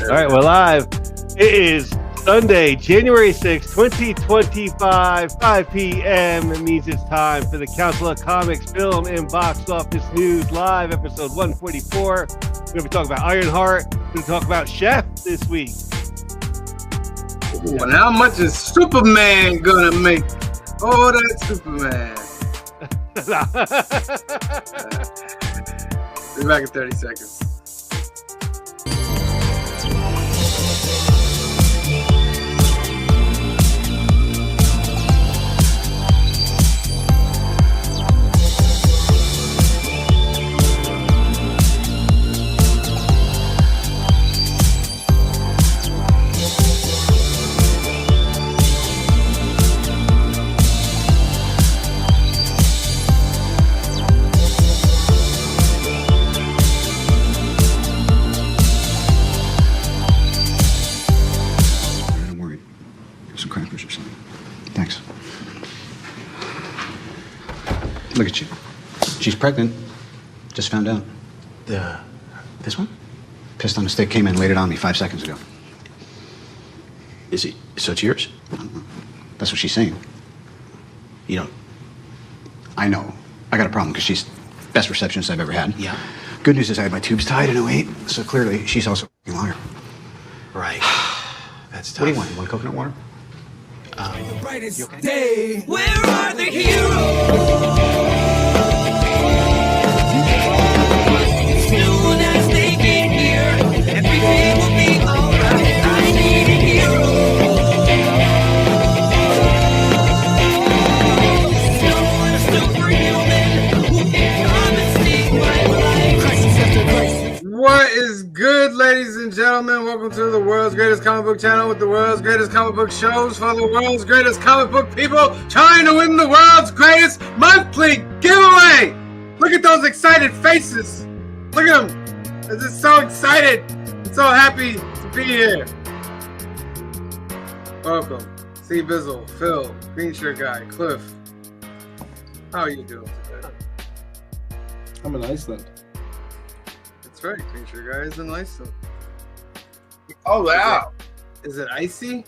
All right, we're live. It is Sunday, January 6th, 2025, 5 p.m. It means it's time for the Council of Comics Film and Box Office News Live, episode 144. We're going to be talking about Ironheart. We're going to talk about Chef this week. Ooh, and how much is Superman going to make? Oh, that's Superman. Be back in 30 seconds. Look at you. She's pregnant. Just found out. This one? Pissed on a stick, came in, laid it on me 5 seconds ago. Is it? So it's yours? That's what she's saying. You don't. I know. I got a problem because she's best receptionist I've ever had. Yeah. Good news is I had my tubes tied in 08, so clearly she's also a liar. Right. That's tough. What do you want? You want coconut water? The brightest day. Where are the heroes? Soon as they get here, everything will be alright. I need a hero. Someone superhuman who can come and save my life. Crisis after crisis. What is good, ladies and gentlemen? Welcome to the world's greatest comic book channel with the world's greatest comic book shows for the world's greatest comic book people trying to win the world's greatest monthly giveaway. Look at those excited faces. Look at them. They're just so excited and so happy to be here. Welcome. C. Bizzle, Phil, Green Shirt Guy, Cliff. How are you doing today? I'm in Iceland. That's right, Green Shirt Guy is in Iceland. Oh wow! Is it icy?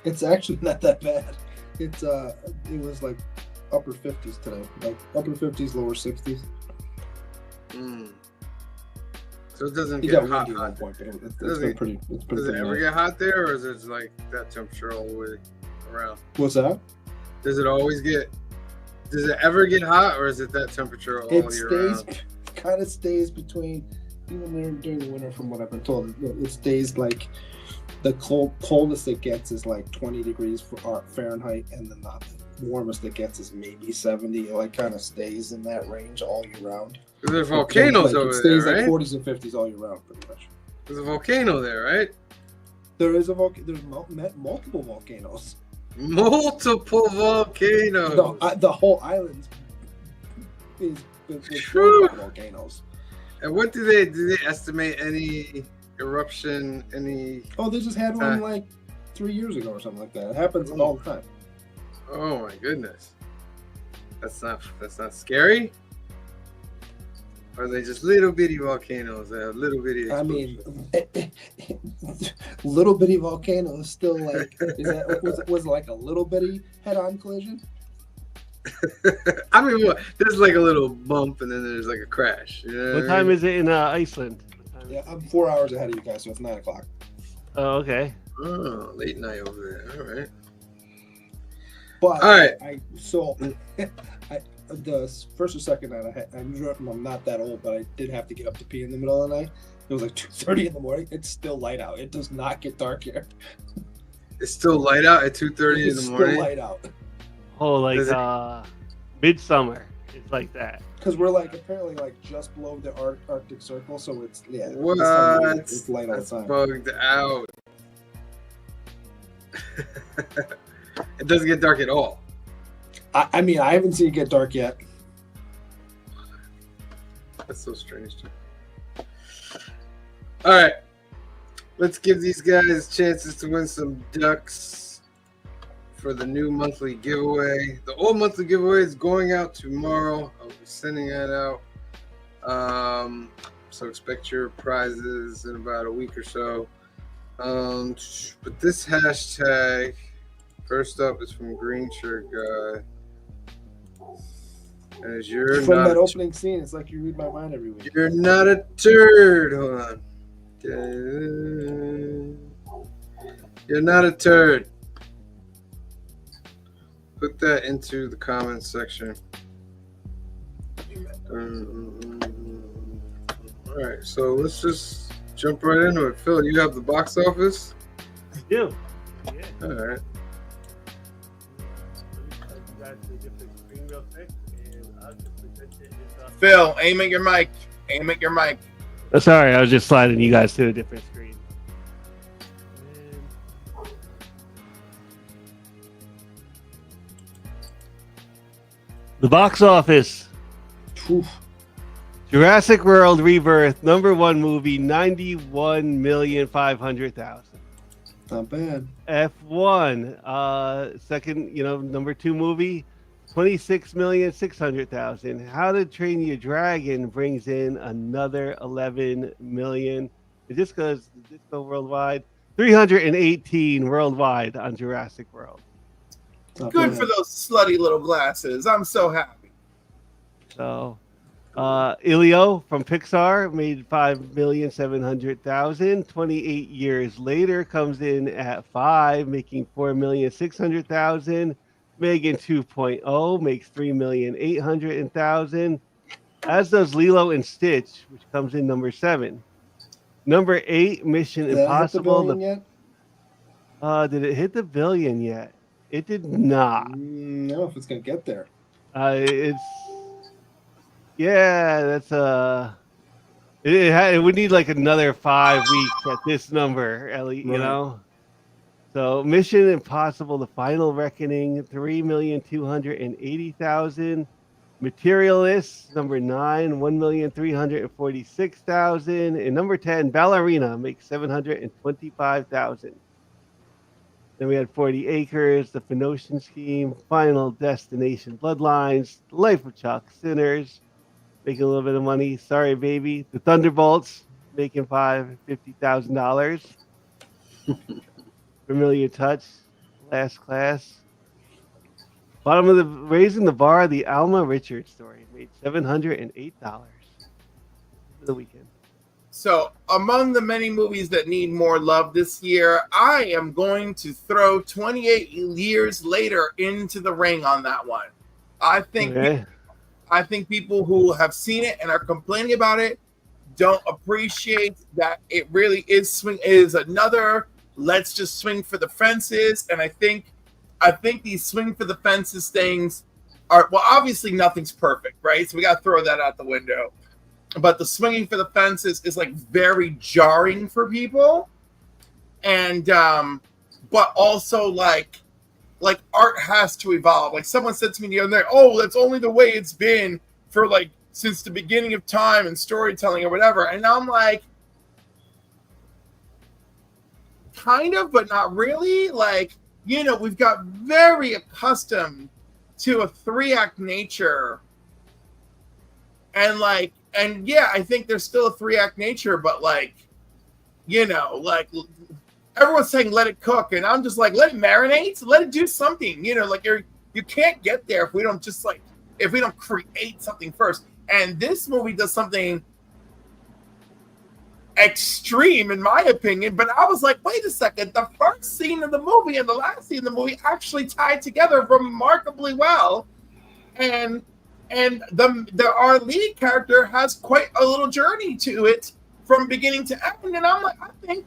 It's actually not that bad. It was like upper 50s today, like upper 50s, lower 60s. So it doesn't You get got hot. windy at one point, but it's been pretty. It's been Does it pretty ever nice. get hot there, or is it like that temperature all the way around? What's that? Does it always get? Does it ever get hot, or is it that temperature all It year stays, round? kind of stays between. Even during the winter, from what I've been told, it stays like the coldest it gets is like 20 degrees for Fahrenheit, and then the warmest it gets is maybe 70. It like kind of stays in that range all year round. There's volcanoes over it stays there, right? like 40s and 50s all year round, pretty much. There's a volcano there, right? There is a there's multiple volcanoes. Multiple volcanoes. The whole island is True. filled with volcanoes. And what do they estimate any eruption, any? Oh, they just had one like 3 years ago or something like that. It happens all the time. Oh my goodness, that's not scary. Or are they just little bitty volcanoes that have little bitty explosions? I mean, little bitty volcano is still like, was it like a little bitty head-on collision? I mean, what? There's like a little bump and then there's like a crash. You know What time is it in Iceland? Yeah, I'm 4 hours ahead of you guys, so it's 9 o'clock. Oh, okay. Oh, late night over there. All right. But All right. The first or second night, I'm not that old, but I did have to get up to pee in the middle of the night. It was like 2:30 in the morning. It's still light out. It does not get dark here. It's still light out at 2:30 in the It's morning. still light out. Oh, like Does it- midsummer. It's like that. Because we're like apparently like just below the Arctic Circle, so it's What? It's light all the That's time. bugged out. It doesn't get dark at all. I mean, I haven't seen it get dark yet. That's so strange. All right, let's give these guys chances to win some ducks for the new monthly giveaway. The old monthly giveaway is going out tomorrow. I'll be sending that out. So expect your prizes in about a week or so. But this hashtag, first up, is from Green Shirt Guy. As you're From not that a, opening scene, it's like you read my mind every week. you're not a turd. Hold on. You're not a turd. Put that into the comments section. All right, so let's just jump right into it. Phil, you have the box office? I do. Yeah. All right. Let me you guys to a different screen real quick, and I'll just present it. Phil, aim at your mic. Aim at your mic. Oh, sorry, I was just sliding you guys to a different screen. The box office. Oof. Jurassic World Rebirth, #1 movie, 91,500,000. Not bad. F1, second, #2 movie, 26,600,000. How to Train Your Dragon brings in another 11 million. It just goes worldwide, 318 worldwide on Jurassic World. Not Good bad. for those slutty little glasses. I'm so happy. So, Ilio from Pixar made 5,700,000. 28 years later comes in at 5, making 4,600,000. Megan 2.0 makes 3,800,000. As does Lilo and Stitch, which comes in #7. #8, Mission Did that hit the Impossible. billion yet? Did it hit the billion yet? It did not. I don't know if it's gonna get there. That's it would need like another 5 weeks at this number, Ellie, Right. So Mission Impossible: The Final Reckoning, 3,280,000. Materialists, #9, 1,346,000. And #10, Ballerina makes 725,000. Then we had 40 Acres, The Phoenician Scheme, Final Destination, Bloodlines, The Life of Chuck, Sinners, making a little bit of money. Sorry, Baby. The Thunderbolts, making $50,000. Familiar Touch, Last Class. Bottom of the Raising the Bar, the Alma Richards story, made $708 for the weekend. So, among the many movies that need more love this year, I am going to throw 28 Years Later into the ring on that one. I think people who have seen it and are complaining about it don't appreciate that it really is another let's just swing for the fences. And I think these swing for the fences things are, well, obviously nothing's perfect, right? So we got to throw that out the window. But the swinging for the fences is like very jarring for people. And, but also like art has to evolve. Like someone said to me the other day, oh, that's only the way it's been for like since the beginning of time and storytelling or whatever. And I'm like, kind of, but not really. Like, we've got very accustomed to a 3-act nature. And yeah, I think there's still a 3-act nature, but like everyone's saying let it cook, and I'm just like, let it marinate, let it do something. You can't get there if we don't create something first. And this movie does something extreme in my opinion, but I was like, wait a second, the first scene of the movie and the last scene of the movie actually tied together remarkably well. And our lead character has quite a little journey to it from beginning to end. And I'm like, I think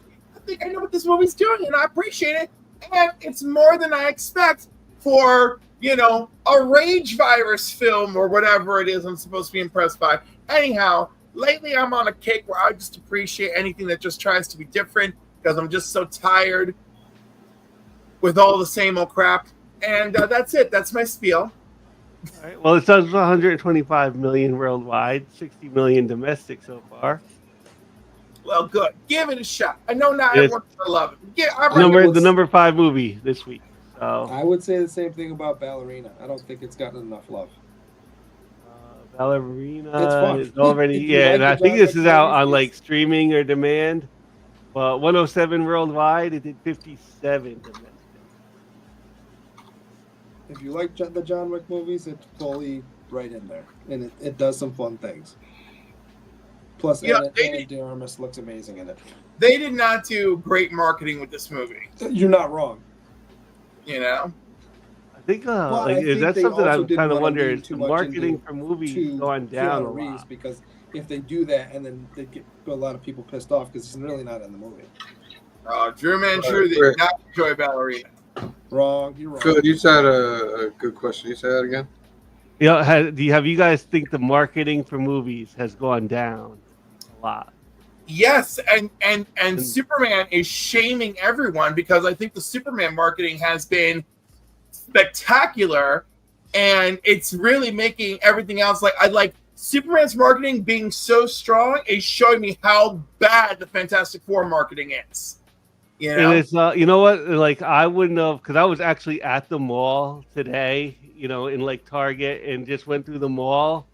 I know what this movie's doing, and I appreciate it. And it's more than I expect for, a rage virus film or whatever it is I'm supposed to be impressed by. Anyhow, lately I'm on a kick where I just appreciate anything that just tries to be different because I'm just so tired with all the same old crap. And that's it. That's my spiel. All right. Well, it does 125 million worldwide, 60 million domestic so far. Well, good. Give it a shot. I know not Yes. everyone's gonna love it. The #5 movie this week. So I would say the same thing about Ballerina. I don't think it's gotten enough love. Ballerina It's fun. is already If you yeah, like and the I think John this Wick is out movies, on like it's- streaming or demand. But 107 worldwide, it did 57 domestic. if you like the John Wick movies, it's fully right in there, and it does some fun things. Plus, Yeah, Anna de Armas looks amazing in it. they did not do great marketing with this movie. You're not wrong. You know, I think But like I think that's they something also I'm didn't kind of want to wonder lean is too the much marketing for movies to going down a Keanu Reeves lot. because if they do that, and then they get a lot of people pissed off because he's really not in the movie. Drew Manchu did not enjoy Ballerina. Wrong. You're wrong. Phil, you said a good question. You say that again? Yeah, have you guys think the marketing for movies has gone down a lot? Yes, and Superman is shaming everyone because I think the Superman marketing has been spectacular, and it's really making everything else like Superman's marketing being so strong is showing me how bad the Fantastic Four marketing is. You know, And it's you know what? Like I wouldn't have because I was actually at the mall today, in like Target, and just went through the mall,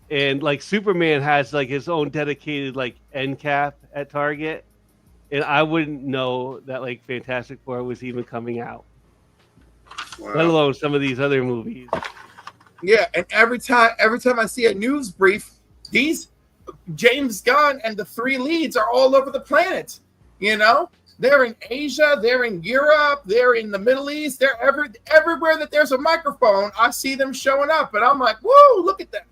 and like Superman has like his own dedicated like end cap at Target, and I wouldn't know that like Fantastic Four was even coming out, let alone some of these other movies. yeah, and every time I see a news brief, these James Gunn and the three leads are all over the planet. You know, they're in Asia, they're in Europe, they're in the Middle East, they're everywhere that there's a microphone. I see them showing up, and I'm like, whoa, look at that.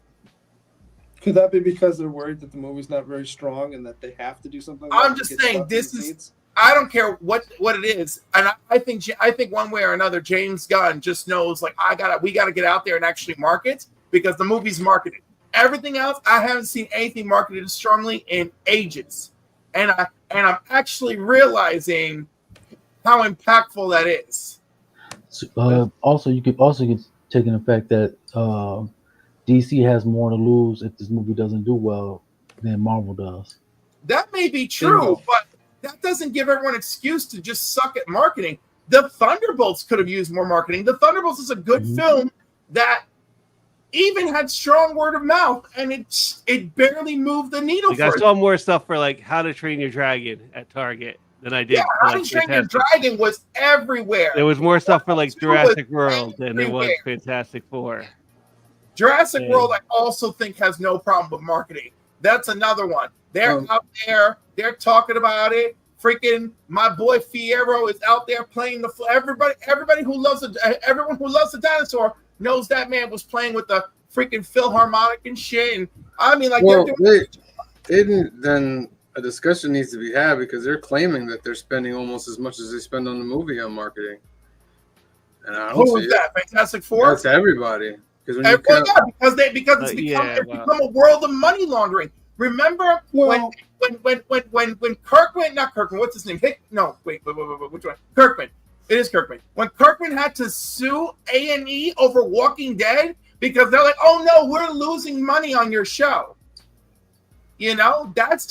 Could that be because they're worried that the movie's not very strong and that they have to do something? I'm just saying this is. I don't care what it is, and I think one way or another, James Gunn just knows like we gotta get out there and actually market because the movie's marketed. Everything else, I haven't seen anything marketed as strongly in ages, and I'm actually realizing how impactful that is. Also, you could take in the fact that DC has more to lose if this movie doesn't do well than Marvel does. That may be true, but that doesn't give everyone an excuse to just suck at marketing. The Thunderbolts could have used more marketing. The Thunderbolts is a good film that even had strong word of mouth, and it barely moved the needle. Like I saw more stuff for like How to Train Your Dragon at Target than I did. Yeah, for, How to Train Your Dragon was everywhere. There was more stuff for like Jurassic World than there was Fantastic Four. Jurassic World, I also think, has no problem with marketing. That's another one. They're out there. They're talking about it. Freaking my boy Fierro is out there playing the. Everybody who loves everyone who loves the dinosaur knows that man was playing with the freaking Philharmonic and shit. And I mean, like, then a discussion needs to be had because they're claiming that they're spending almost as much as they spend on the movie on marketing. And I don't who is that? Fantastic Four. That's everybody. Because it's become a world of money laundering. Remember when Kirkman, not Kirkman, what's his name? Which one? Kirkman. It is Kirkman. When Kirkman had to sue A&E over Walking Dead because they're like, oh no, we're losing money on your show. You know, there's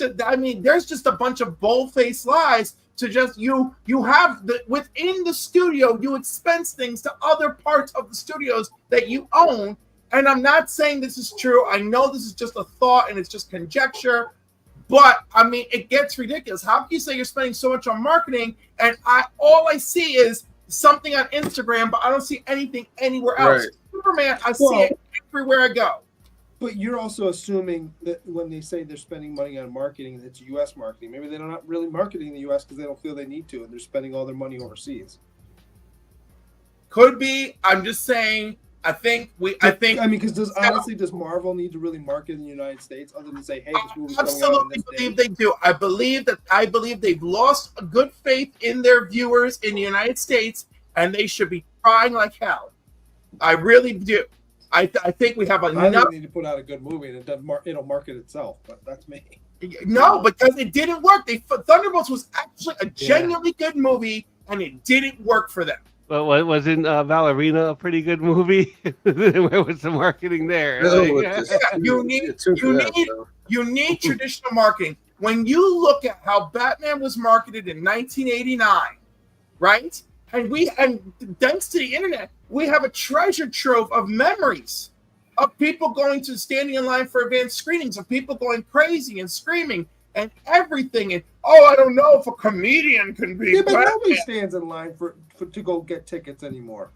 just a bunch of bold-faced lies to just you have within the studio, you expense things to other parts of the studios that you own. And I'm not saying this is true. I know this is just a thought and it's just conjecture, but I mean, it gets ridiculous. How can you say you're spending so much on marketing and all I see is something on Instagram, but I don't see anything anywhere else? Right. Superman, I see it everywhere I go. But you're also assuming that when they say they're spending money on marketing, it's U.S. marketing. Maybe they're not really marketing the U.S. because they don't feel they need to, and they're spending all their money overseas. Could be. I'm just saying. I mean, because does Marvel need to really market in the United States other than say, hey, this movie's coming out? Absolutely believe they do. I believe they've lost a good faith in their viewers in the United States, and they should be trying like hell. I really do. I think we have enough. I think we need to put out a good movie, and it'll market itself. But that's me. No, because it didn't work. Thunderbolts was actually a genuinely good movie, and it didn't work for them. But wasn't Ballerina a pretty good movie? Where was the marketing there? You need traditional marketing. When you look at how Batman was marketed in 1989, right? And thanks to the internet, we have a treasure trove of memories of people going to standing in line for advanced screenings, of people going crazy and screaming and everything. And I don't know if a comedian can be. Yeah, but nobody stands in line for to go get tickets anymore.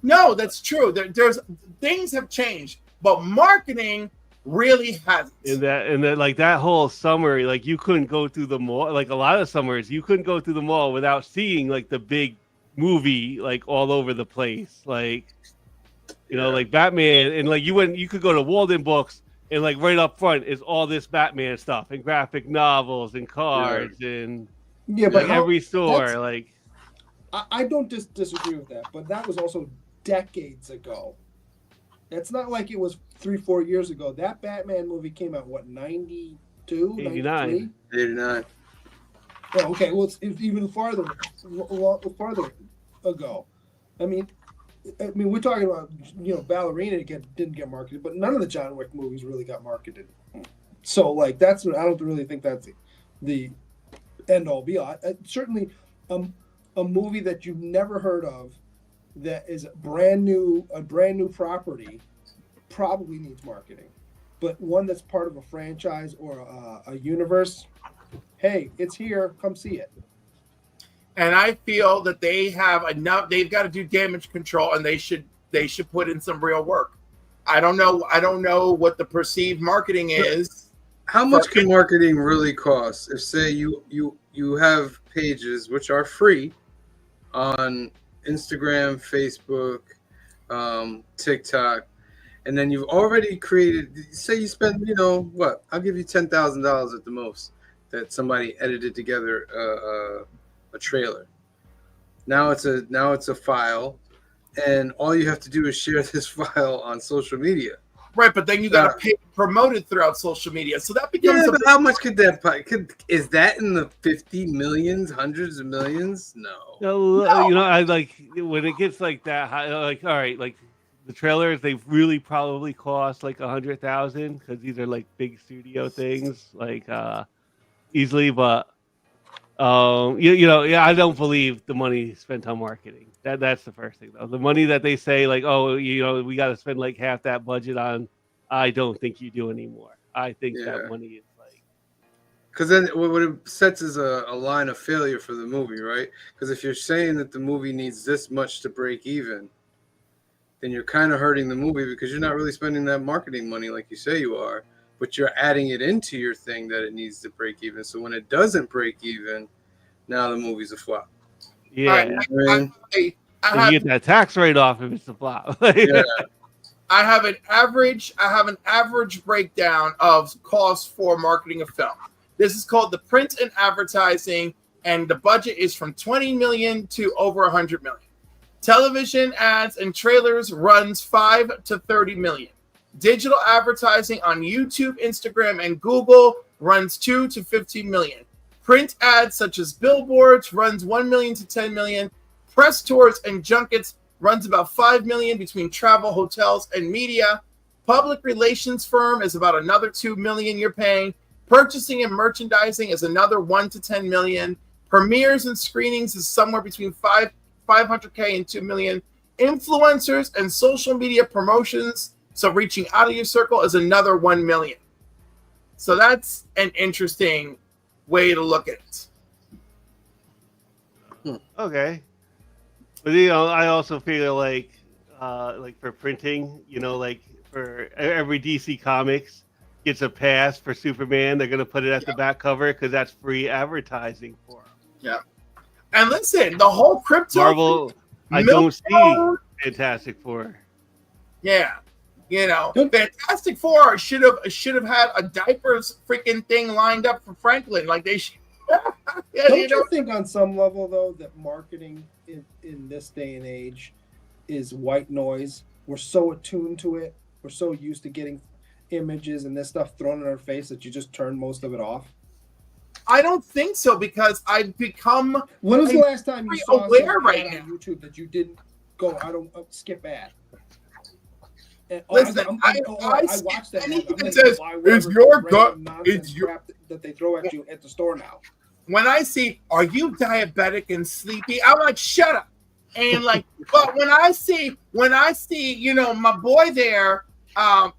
No, that's true. There's things have changed, but marketing really hasn't. In that like that whole summer, like you couldn't go through the mall. Like a lot of summers, you couldn't go through the mall without seeing like the big movie like all over the place. Like like Batman, and like you could go to Walden Books, and like right up front is all this Batman stuff and graphic novels and cards and but every store. Like I don't disagree with that, but that was also decades ago. It's not like it was 3-4 years ago. That Batman movie came out, what, 92? 89. 89. Oh, okay, well, it's even farther ago. I mean, we're talking about, Ballerina didn't get marketed, but none of the John Wick movies really got marketed. So, like, I don't really think that's the end-all, be-all. Certainly, a movie that you've never heard of that is a brand new property probably needs marketing, but one that's part of a franchise or a universe, hey, it's here, come see it. And I feel that they have enough. They've got to do damage control, and they should put in some real work. I don't know what the perceived marketing is. How much can marketing really cost? If say you have pages which are free on Instagram, Facebook, TikTok, and then you've already created. Say you spend, what? I'll give you $10,000 at the most. That somebody edited together a trailer. Now it's a file, and all you have to do is share this file on social media. Right, but then you got to pay to promote it throughout social media. So that becomes. Yeah, but how much could that? Is that in the 50 millions, hundreds of millions? No. I like when it gets like that high. Like, all right, like the trailers, they really probably cost like $100,000 because these are like big studio things, like easily. But I don't believe the money spent on marketing. That's the first thing, though. The money that they say, like, we got to spend like half that budget on, I don't think you do anymore. I think that money is like. Because then what it sets is a line of failure for the movie, right? Because if you're saying that the movie needs this much to break even, then you're kind of hurting the movie because you're not really spending that marketing money like you say you are, but you're adding it into your thing that it needs to break even. So when it doesn't break even, now the movie's a flop. Yeah, you get that tax write-off if it's a flop. Yeah. I have an average breakdown of costs for marketing a film. This is called the print and advertising, and the budget is from 20 million to over 100 million. Television ads and trailers runs 5 to 30 million. Digital advertising on YouTube, Instagram, and Google runs 2 to 15 million. Print ads such as billboards runs 1 million to 10 million. Press tours and junkets runs about 5 million between travel, hotels, and media. Public relations firm is about another 2 million you're paying. Purchasing and merchandising is another 1 to 10 million. Premieres and screenings is somewhere between 500K and 2 million. Influencers and social media promotions, so reaching out of your circle, is another 1 million. So that's an interesting way to look at it. Okay. But I also feel like for printing, like for every DC Comics gets a pass for Superman, they're gonna put it at the back cover because that's free advertising for them. Yeah. And listen, the whole crypto Marvel, I don't see Fantastic Four. Yeah. Fantastic Four should have had a diapers freaking thing lined up for Franklin, like they should. Don't you think on some level though that marketing in this day and age is white noise? We're so attuned to it. We're so used to getting images and this stuff thrown in our face that you just turn most of it off. I don't think so because I've become. When was the last time you saw aware something right on YouTube that you didn't go? I don't skip ad. And, Listen, I watched that. It says it's your gut. It's your crap that they throw at you at the store now. When I see, are you diabetic and sleepy? I'm like, shut up. And like, but when I see, my boy there,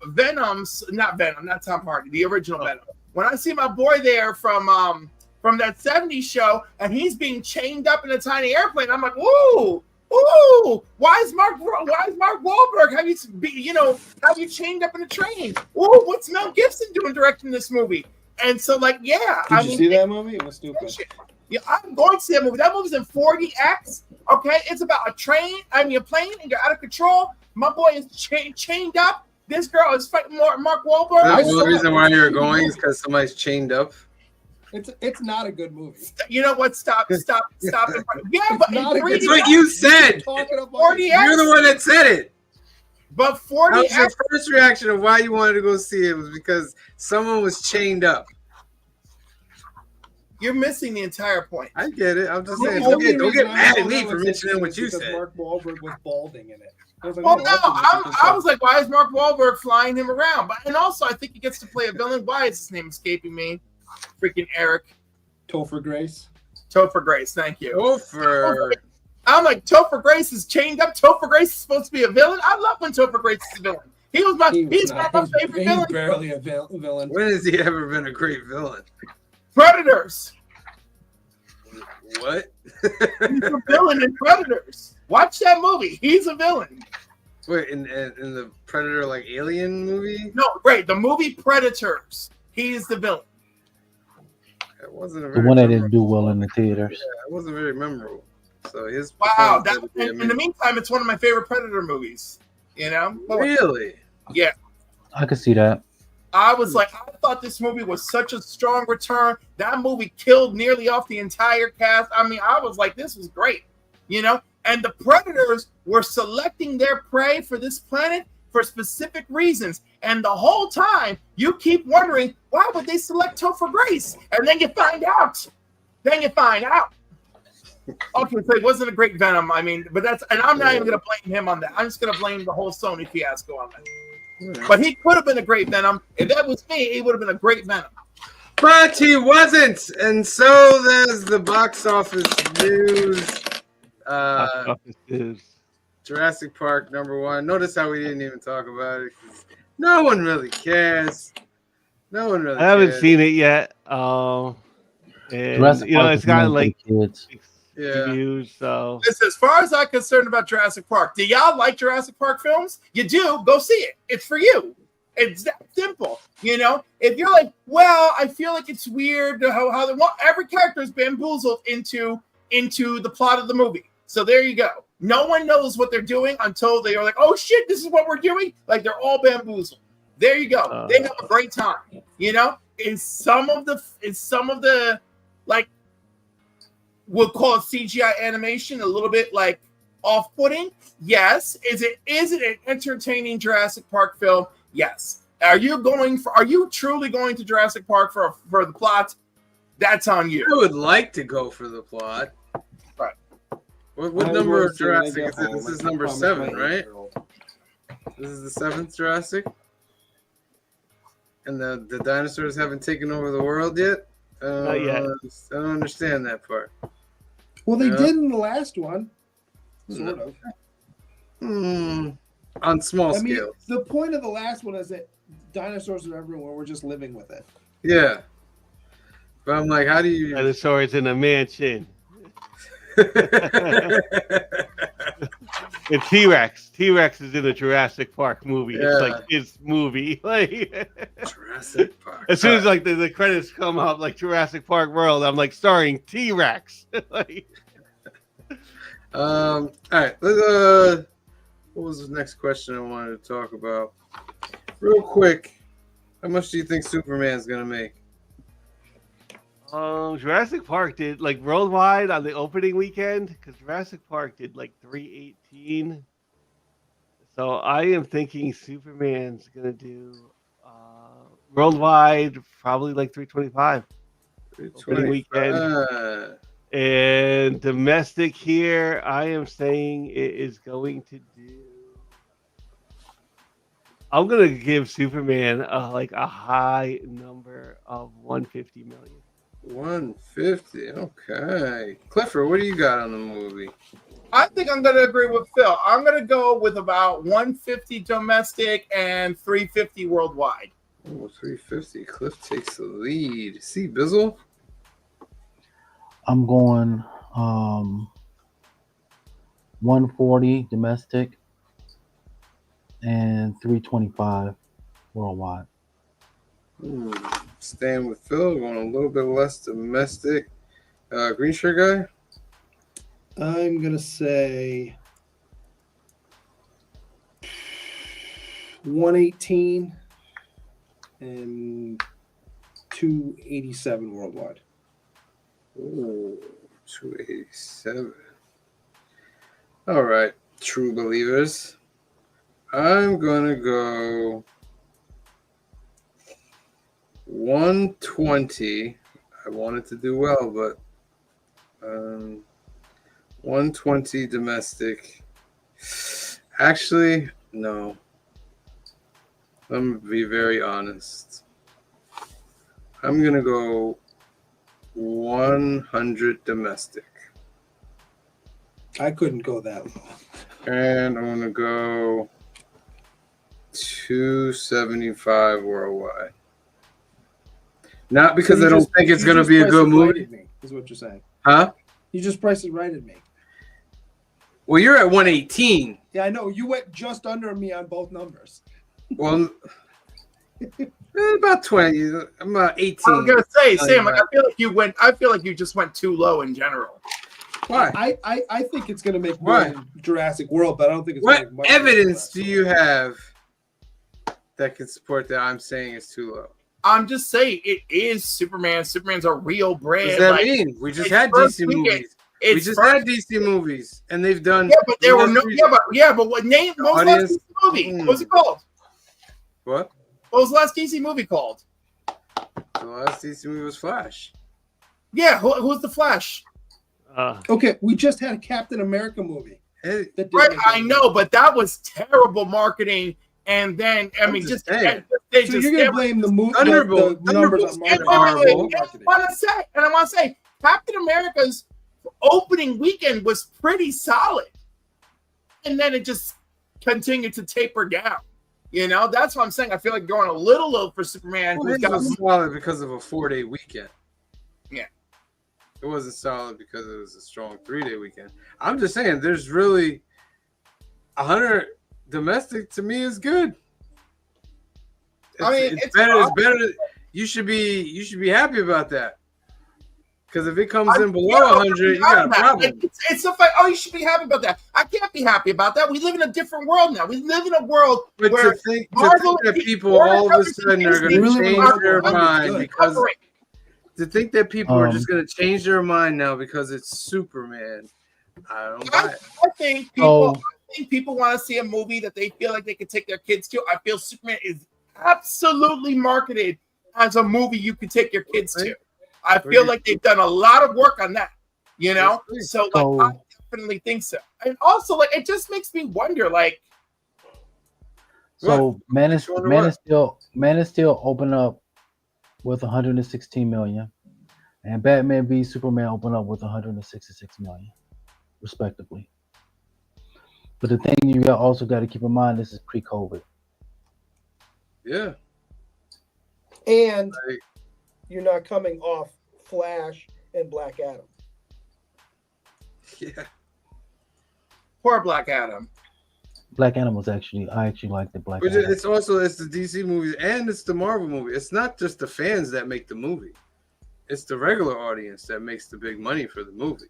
Venom's not Venom, not Tom Hardy, the original Venom. When I see my boy there from that 70s show, and he's being chained up in a tiny airplane, I'm like, ooh, why is Mark Wahlberg have you chained up in a train? Ooh, what's Mel Gibson doing directing this movie? And so, like, yeah. Did you see that movie? It was stupid. Yeah, I'm going to see that movie. That movie's in 40X. Okay, it's about a plane, and you're out of control. My boy is chained up. This girl is fighting Mark Wahlberg. That's the reason why you're going is because somebody's chained up. It's not a good movie. You know what? Stop it. Yeah, but it's what you said. 40X. You're the one that said it. But 40X. That was your first reaction of why you wanted to go see it was because someone was chained up. You're missing the entire point. I get it. I'm just saying. Don't get mad at me for mentioning what you said. Mark Wahlberg was balding in it. I was like, I was like, why is Mark Wahlberg flying him around? And also, I think he gets to play a villain. Why is his name escaping me? Freaking Eric. Topher Grace. Thank you. Topher. I'm like, Topher Grace is chained up. Topher Grace is supposed to be a villain. I love when Topher Grace is a villain. He's my favorite villain. He's barely a villain. When has he ever been a great villain? Predators. What? He's a villain in Predators. Watch that movie. He's a villain. Wait, in the Predator like Alien movie? No, great. The movie Predators. He's the villain. It wasn't the one that didn't do well in the theaters. Yeah, it wasn't very memorable. So his wow. In the meantime, it's one of my favorite Predator movies. You know? Really? Yeah. I could see that. I was like, I thought this movie was such a strong return. That movie killed nearly off the entire cast. I mean, I was like, this was great, you know? And the Predators were selecting their prey for this planet for specific reasons. And the whole time, you keep wondering, why would they select Topher Grace? And then you find out. Okay, so it wasn't a great Venom. I mean, but and I'm not even going to blame him on that. I'm just going to blame the whole Sony fiasco on that. But he could have been a great Venom. If that was me, he would have been a great Venom. But he wasn't. And so there's the box office news. Jurassic Park #1. Notice how we didn't even talk about it. No one really cares. I haven't seen it yet. And it's got like kids. reviews. So listen, as far as I'm concerned about Jurassic Park, do y'all like Jurassic Park films? You do, go see it. It's for you. It's that simple. You know, if you're like, well, I feel like it's weird how every character is bamboozled into the plot of the movie. So there you go. No one knows what they're doing until they are like, oh shit, this is what we're doing. Like they're all bamboozled. There you go. They have a great time. You know, is some of the like we'll call it CGI animation a little bit like off-putting. Yes. Is it an entertaining Jurassic Park film? Yes. Are you truly going to Jurassic Park for the plot? That's on you. I would like to go for the plot. Right. What number of Jurassic is it? This is number 7, right? This is the 7th Jurassic? And the dinosaurs haven't taken over the world yet? Not yet. I don't understand that part. Well, they did in the last one. Sort of. On small scale. The point of the last one is that dinosaurs are everywhere. We're just living with it. Yeah. But I'm like, how do you... Dinosaurs in a mansion. And T-Rex is in a Jurassic Park movie. Yeah. It's like his movie. Like Jurassic Park. as soon as like the credits come up, like Jurassic Park World, I'm like starring T-Rex. Like, all right. What was the next question I wanted to talk about? Real quick, how much do you think Superman's gonna make? Jurassic Park did like worldwide on the opening weekend because Jurassic Park did like 318. So I am thinking Superman's gonna do worldwide probably like 325. Opening weekend. And domestic here, I am saying it is going to do. I'm gonna give Superman like a high number of 150 million. 150. Okay. Clifford, what do you got on the movie? I think I'm going to agree with Phil. I'm going to go with about 150 domestic and 350 worldwide. Oh, 350. Cliff takes the lead. See, Bizzle? I'm going 140 domestic and 325 worldwide. Staying with Phil, going a little bit less domestic. Green shirt guy? I'm gonna say 118 and 287 worldwide. Ooh, 287. All right, true believers. I'm gonna go 120. I wanted to do well, but 120 domestic. Actually, no. I'm gonna be very honest. I'm gonna go 100 domestic. I couldn't go that low. And I'm gonna go 275 worldwide. Not because So I don't think it's gonna be a good movie. Right, is what you're saying. Huh? You just priced it right at me. Well, you're at 118. Yeah, I know. You went just under me on both numbers. Well, about 20. I'm about 18. I was gonna say, Sam, like, I feel like you just went too low in general. Why? I think it's gonna make more than Jurassic World, but I don't think it's What gonna make much evidence do you have that can support that I'm saying it's too low? I'm just saying it is Superman. Superman's a real brand. What does that mean? We just had DC movies. We just had DC movies, and they've done. Yeah, but there were no. But what name? What was the last DC movie? What was it called? What? What was the last DC movie called? The last DC movie was Flash. Yeah, who's the Flash? Okay, we just had a Captain America movie. Right, I know, but that was terrible marketing. And then, I mean, just so you're gonna blame the movie, the numbers on marketing. And I want to say, Captain America's opening weekend was pretty solid, and then it just continued to taper down. You know, that's what I'm saying. I feel like going a little low for Superman. Well, it was solid because of a 4-day weekend. Yeah. It wasn't solid because it was a strong 3-day weekend. I'm just saying, there's really 100 domestic to me is good. It's better. It's better. You should be happy about that. Because if it comes in below 100, you got a problem. It's stuff like, oh, you should be happy about that. I can't be happy about that. We live in a different world now. We live in a world where to think that people all of a sudden are going to change their mind because to think that people are just going to change their mind now because it's Superman. I don't buy it. I think people want to see a movie that they feel like they can take their kids to. I feel Superman is absolutely marketed as a movie you can take your kids to. I feel like they've done a lot of work on that, you know? So I definitely think so. And also, like, it just makes me wonder, like. So Man of Steel opened up with 116 million, and Batman v Superman opened up with 166 million, respectively. But the thing you also got to keep in mind, this is pre-COVID. Yeah. And you're not coming off Flash and Black Adam. Yeah. Poor Black Adam. Black Adam was I actually liked the Black But Adam. it's the DC movies and it's the Marvel movie. It's not just the fans that make the movie. It's the regular audience that makes the big money for the movie.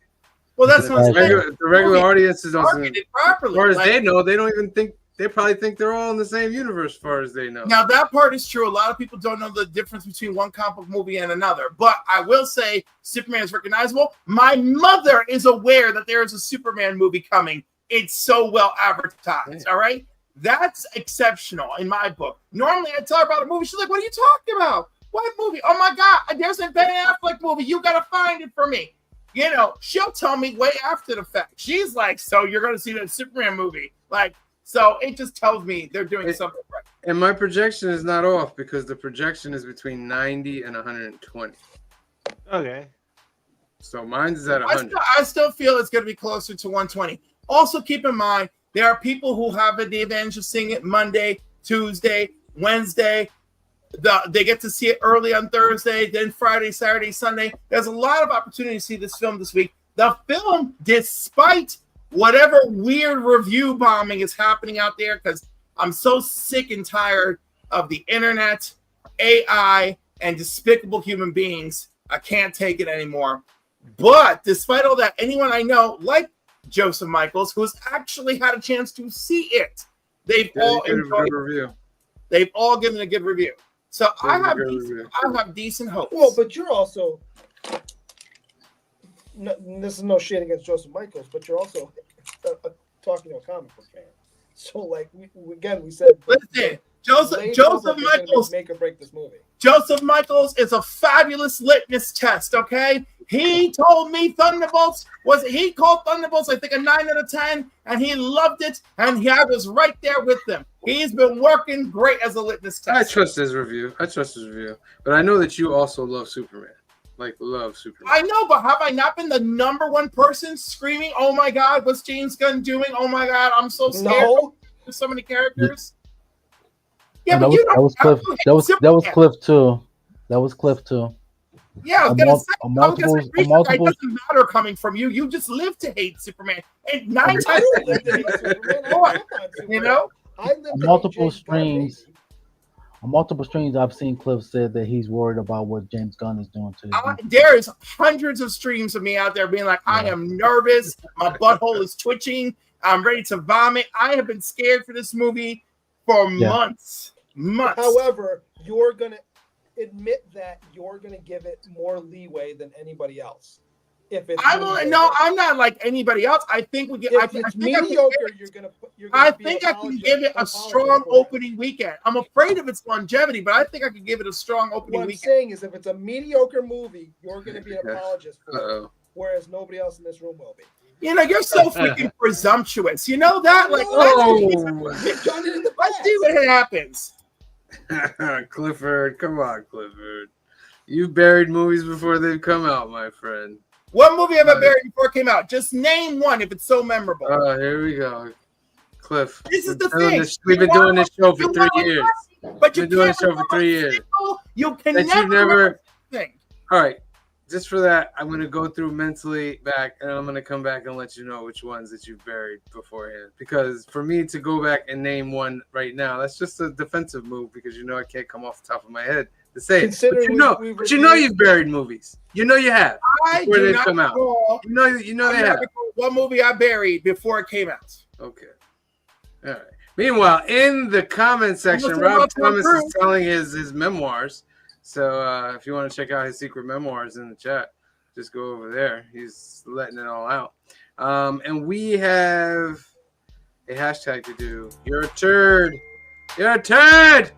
Well, that's what I'm saying. The regular audience is marketed properly. As far as they know, they don't even think. They probably think they're all in the same universe, as far as they know. Now, that part is true. A lot of people don't know the difference between one comic book movie and another. But I will say Superman is recognizable. My mother is aware that there is a Superman movie coming. It's so well advertised, all right? That's exceptional in my book. Normally, I tell her about a movie. She's like, what are you talking about? What movie? Oh, my God. There's a Ben Affleck movie. You got to find it for me. You know, she'll tell me way after the fact. She's like, so you're going to see that Superman movie. Like, so it just tells me they're doing something right. And my projection is not off because the projection is between 90 and 120. Okay. So mine's is at I 100. still feel it's going to be closer to 120. Also, keep in mind, there are people who have the advantage of seeing it Monday, Tuesday, Wednesday. They get to see it early on Thursday, then Friday, Saturday, Sunday. There's a lot of opportunity to see this film this week. The film, despite whatever weird review bombing is happening out there, because I'm so sick and tired of the internet, AI, and despicable human beings. I can't take it anymore. But despite all that, anyone I know, like Joseph Michaels, who's actually had a chance to see it, they've all enjoyed it. Review. They've all given a good review. So I have decent hopes. Well, but you're also this is no shade against Joseph Michaels, but you're also talking to a comic book fan. So, like we said, listen, Joseph Michaels make or break this movie. Joseph Michaels is a fabulous litmus test. Okay, he told me Thunderbolts he called Thunderbolts I think a 9 out of 10, and he loved it, and I was right there with him. He's been working great as a litmus test. I trust his review, but I know that you also love Superman. Love Superman. I know, but have I not been the number one person screaming, "Oh my God, what's James Gunn doing? Oh my God, I'm so scared of so many characters." Yeah, but that was Cliff. That was Cliff too. That was Cliff too. Yeah, I was gonna say, it multiple. doesn't matter coming from you. You just live to hate Superman. And 9 times, you know, multiple streams. On multiple streams, I've seen Cliff said that he's worried about what James Gunn is doing to him. There is hundreds of streams of me out there being like, I am nervous. My butthole is twitching. I'm ready to vomit. I have been scared for this movie for months. However, you're going to admit that you're going to give it more leeway than anybody else. If it's I'm not like anybody else. I think we get. I think mediocre. I think I can give it a strong opening weekend. I'm afraid of its longevity, but I think I can give it a strong opening weekend. What I'm saying is, if it's a mediocre movie, you're going to be an apologist for it, whereas nobody else in this room will be. You know, you're so freaking presumptuous. You know that? Like, let's see what happens. Clifford, come on, Clifford. You've buried movies before they've come out, my friend. What movie have I buried before it came out? Just name one if it's so memorable. Oh, here we go. Cliff. This is the thing. We've been doing this show for 3 years. But you've been doing this show for 3 years. You can never think. All right. Just for that, I'm going to go through mentally back, and I'm going to come back and let you know which ones that you've buried beforehand. Because for me to go back and name one right now, that's just a defensive move because I can't come off the top of my head to say it. But you know you've buried movies. You know you have. Before they've come out. You know they have. What movie I buried before it came out. Okay. All right. Meanwhile, in the comment section, Rob Thomas is telling his memoirs. So if you want to check out his secret memoirs in the chat, just go over there. He's letting it all out. And we have a hashtag to do. You're a turd. You're a turd.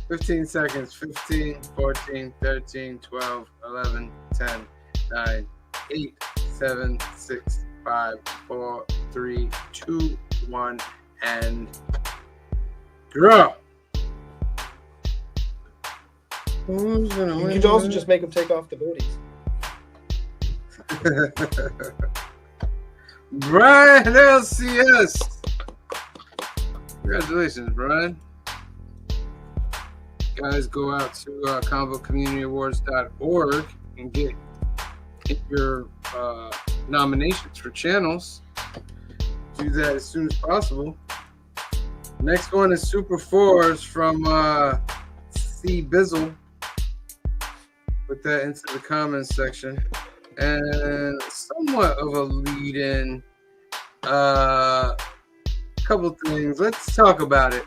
15 seconds. 15, 14, 13, 12, 11, 10, 9, 8, 7, 6, 5, 4, 3, 2, 1, and draw. You could also just make them take off the booties. Brian LCS. Congratulations, Brian. Guys, go out to comicbookcommunityawards.org and get your nominations for channels. Do that as soon as possible. Next one is Super Fours from C Bizzle. Put that into the comments section. And somewhat of a lead-in. Couple things. Let's talk about it.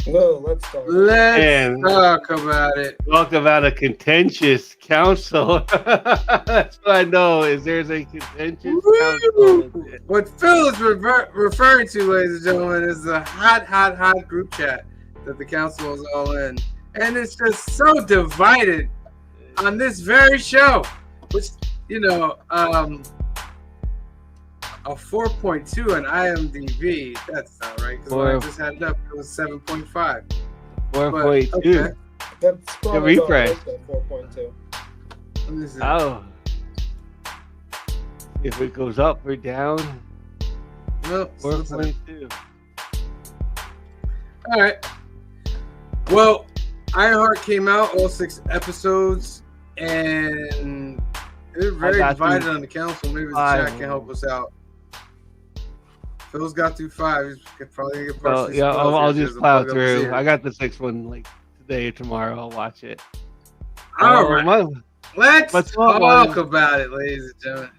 Well, let's talk about it. Talk about a contentious council. That's what I know is there's a contentious council. What Phil is referring to, ladies and gentlemen, is the hot group chat that the council is all in. And it's just so divided on this very show. Which, a 4.2 on IMDb. That's not right. Because when I just had it up, it was 7.5. 4.2. Okay. That's probably refresh. 4.2. Let me see. Oh. If it goes up or down, Nope. still the same. 4.2. All right. Well, Ironheart came out, all 6 episodes, and they're very got divided through on the council. Maybe the 5 chat can help us out. Phil's got through 5. He's probably gonna get Well, partially yeah, spoiled I'll here. just He plow has to plug up his through. ears. I got the 6th one like today or tomorrow. I'll watch it. All right. My Let's thought talk was- about it, ladies and gentlemen.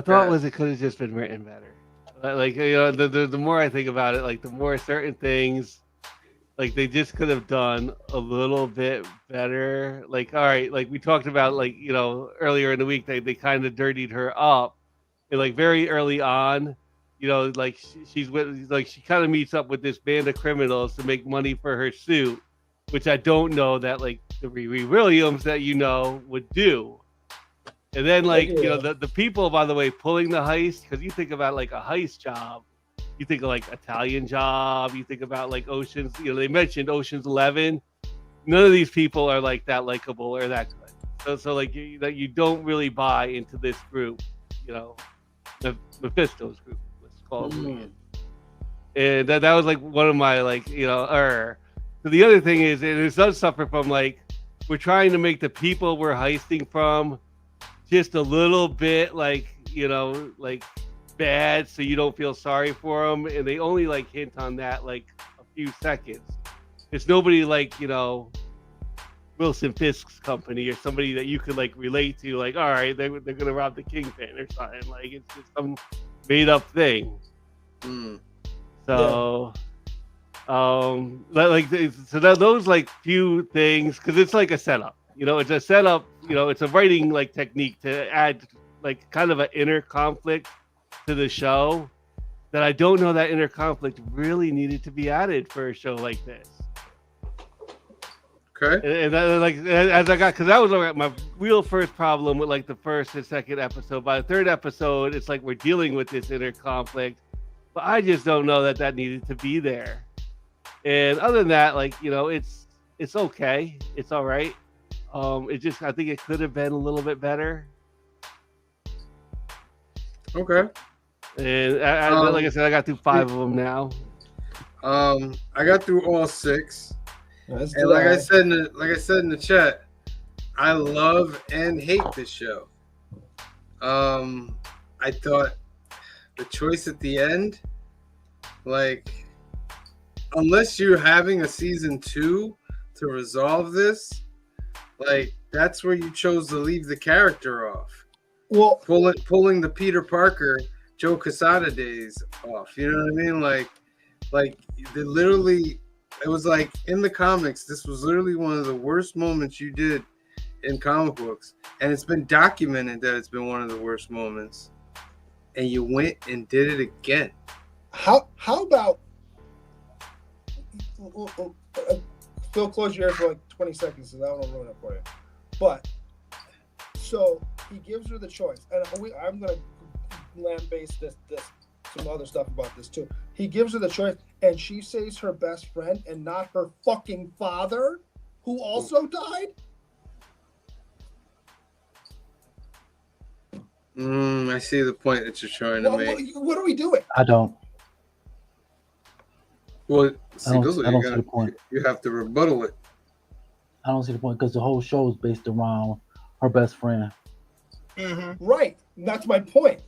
thought was it could have just been written better. Like the more I think about it, like the more certain things, like they just could have done a little bit better. Like, all right, like we talked about, like earlier in the week, they kind of dirtied her up, and like very early on, like she's with, like she kind of meets up with this band of criminals to make money for her suit, which I don't know that like the Riri Williams that would do. And then like the people, by the way, pulling the heist, because you think about like a heist job, you think of like Italian Job, you think about like Ocean's, they mentioned Ocean's 11. None of these people are like that likable or that good. So like you don't really buy into this group, the Mephisto's group, let's call it. And that was like one of my like, So the other thing is, it does suffer from like, we're trying to make the people we're heisting from just a little bit like, like bad, so you don't feel sorry for them, and they only like hint on that like a few seconds. It's nobody like Wilson Fisk's company or somebody that you could like relate to, like, all right, they're gonna rob the Kingpin or something. Like it's just some made up thing. So those like few things, because it's like a setup, it's a setup, it's a writing like technique to add like kind of an inner conflict to the show that I don't know that inner conflict really needed to be added for a show like this. Okay. And like as I got, because that was my real first problem with like the first and second episode. By the third episode, it's like we're dealing with this inner conflict, but I just don't know that needed to be there. And other than that, like it's okay, it's all right. It just, I think it could have been a little bit better. Okay. And like I said, I got through 5 of them now. I got through all 6. That's And like I said in the chat, I love and hate this show. I thought the choice at the end, like, unless you're having a season 2 to resolve this, like that's where you chose to leave the character off. Well, pulling the Peter Parker, Joe Quesada days off. You know what I mean? Like they literally, it was like in the comics, this was literally one of the worst moments you did in comic books, and it's been documented that it's been one of the worst moments, and you went and did it again. How about Phil, close your ears for like 20 seconds, because I don't want to ruin it for you. But so he gives her the choice, and I'm gonna lambaste this some other stuff about this too. He gives her the choice, and she saves her best friend and not her fucking father, who also died. I see the point that you're trying to make. What are we doing? I don't. Well, I don't see the point. You have to rebuttal it. I don't see the point, because the whole show is based around her best friend. Right, that's my point.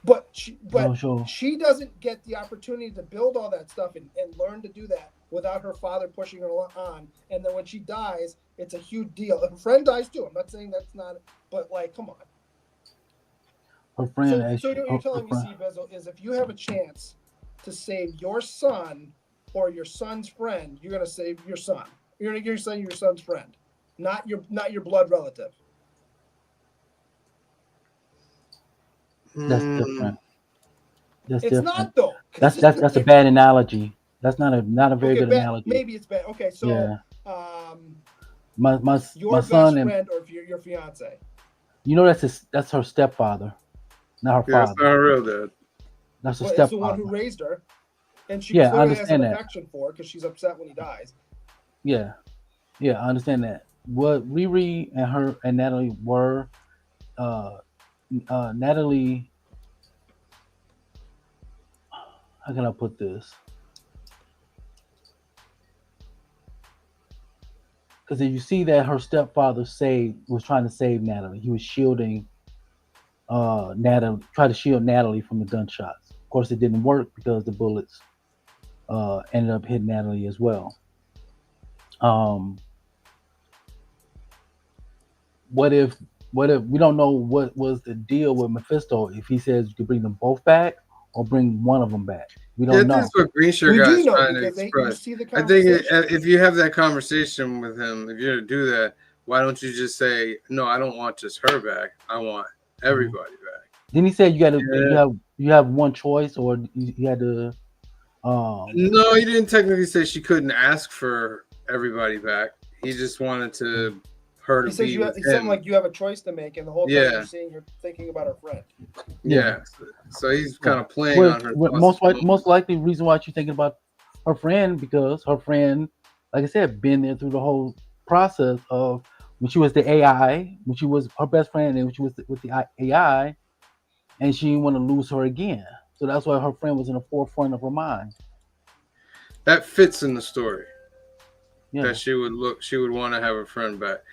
But she doesn't get the opportunity to build all that stuff and learn to do that without her father pushing her on. And then when she dies, it's a huge deal. Her friend dies too. I'm not saying that's not, but like, come on. Her friend. So what you're telling me, Steve Bezel, is if you have a chance to save your son or your son's friend, you're gonna save your son. You're gonna save your son's friend, not your blood relative. That's different. That's it's different. not though. That's a bad analogy. That's not a very good analogy. Maybe it's bad. Okay, so yeah. My your son best friend or your fiance. You know that's her stepfather, not her father. That's not her real dad. That's her It's stepfather. the one who raised her, and she I clearly has understand an that. affection for because she's upset when he dies. Yeah, I understand that. what Riri and Natalie were. Natalie, how can I put this? Because if you see that her stepfather was trying to save Natalie, he was shielding Natalie, tried to shield Natalie from the gunshots. Of course, it didn't work because the bullets ended up hitting Natalie as well. What if we don't know what was the deal with Mephisto? If he says you could bring them both back or bring one of them back, we don't know. This is what Green Shirt We guy do is know trying to because you express. see the I think conversation. if you have that conversation with him, if you're to do that, why don't you just say, "No, I don't want just her back. I want everybody back." Then he said you got to Yeah. you have one choice, or you had to. No, he didn't technically say she couldn't ask for everybody back. He just wanted her to He says be with it's something him. like you have a choice to make, and the whole time Yeah. you're seeing her thinking about her friend. Yeah. So he's kind of playing Well, on her. most likely reason why she's thinking about her friend, because her friend, like I said, been there through the whole process of when she was the AI, when she was her best friend, and when she was with the AI, and she didn't want to lose her again. So that's why her friend was in the forefront of her mind. That fits in the story. Yeah. That she would want to have her friend back.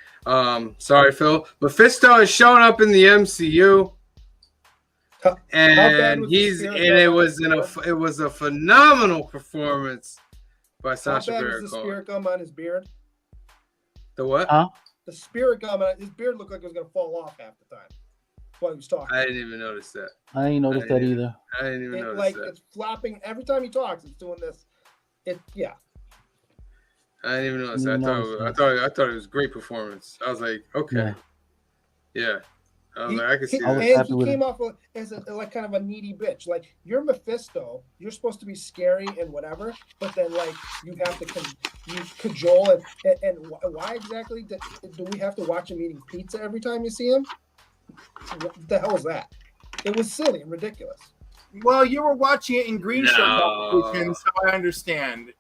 Sorry, Phil. Mephisto is showing up in the MCU, and it was a phenomenal performance by Sacha Baron Cohen. How bad was the spirit gum on his beard? The what? Huh? The spirit gum on his beard looked like it was gonna fall off half the time while he was talking. I didn't even notice that. I ain't noticed that either. I didn't even notice like that. it's flopping every time he talks. It's doing this. I didn't even notice that. I thought it was a great performance. I was like, okay, yeah. I was like, I can see that. And he came off as like kind of a needy bitch. Like, you're Mephisto. You're supposed to be scary and whatever, but then like you have to you cajole and why exactly do we have to watch him eating pizza every time you see him? What the hell was that? It was silly and ridiculous. Well, you were watching it in Green Shirt competition, so I understand.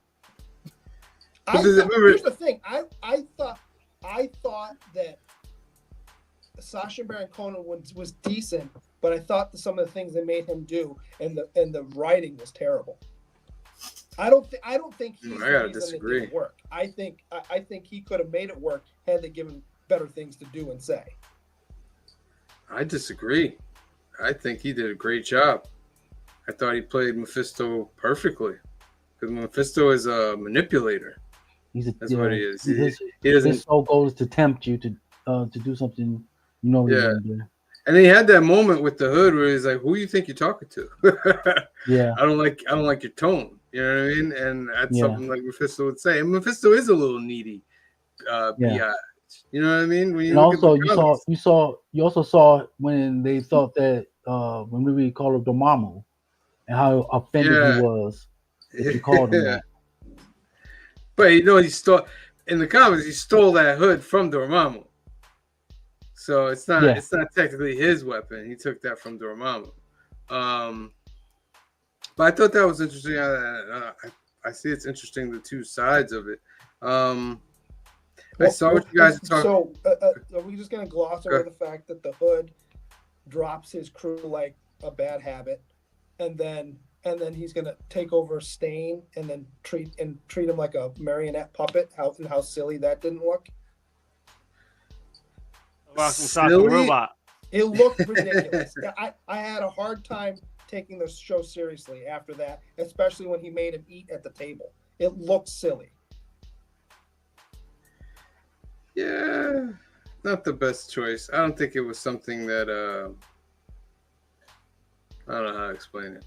Here's the thing. I thought that Sacha Baron Cohen was decent, but I thought that some of the things they made him do and the writing was terrible. I don't think he's the reason it didn't work. I think he could have made it work had they given better things to do and say. I disagree. I think he did a great job. I thought he played Mephisto perfectly, because Mephisto is a manipulator. That's what he is. He doesn't. His sole goal is to tempt you to do something you know. Yeah. And he had that moment with the Hood where he's like, "Who you think you're talking to?" Yeah. I don't like your tone. You know what I mean? And that's something like Mephisto would say. And Mephisto is a little needy. Yeah. You know what I mean? When you also you also saw when they thought that when we called him Dormammu and how offended he was if you called him that. But he stole in the comics. He stole that hood from Dormammu, so it's not technically his weapon. He took that from Dormammu. But I thought that was interesting. I see it's interesting, the two sides of it. I saw what you guys are talking. So are we just gonna gloss over the fact that the Hood drops his crew like a bad habit, and then he's gonna take over Stain and then treat him like a marionette puppet? How silly that didn't look. Robot. It looked ridiculous. I had a hard time taking the show seriously after that, especially when he made him eat at the table. It looked silly. Yeah, not the best choice. I don't think it was something that I don't know how to explain it.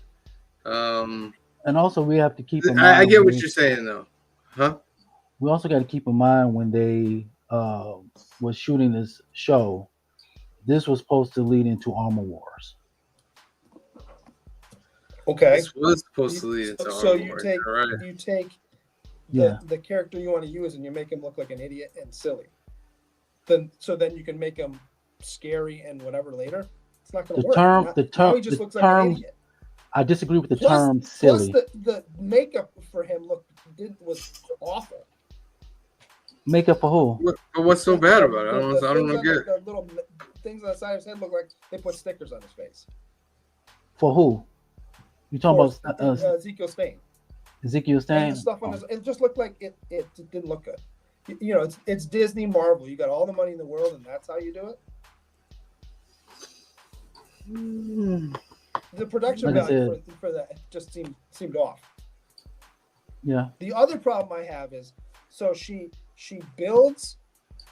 And also we have to keep in mind. I get what you're saying though, huh? We also got to keep in mind when they was shooting this show, this was supposed to lead into Armor Wars. Okay. This was supposed to lead into so Armor you Wars. take the character you want to use and you make him look like an idiot and silly. Then you can make him scary and whatever later. It's not going to work. Now he just looks like an idiot. I disagree with the term silly. Plus the makeup for him was awful. Makeup for who? But what's so bad about it? I The don't things get on it. the little things on the side of his head look like they put stickers on his face. For who? You talking about Ezekiel Stain. Ezekiel And Stain? the stuff on his, it just looked like it didn't look good. You know, it's Disney, Marvel. You got all the money in the world, and that's how you do it. The production Like I value for that just seemed off. Yeah. The other problem I have is, so she builds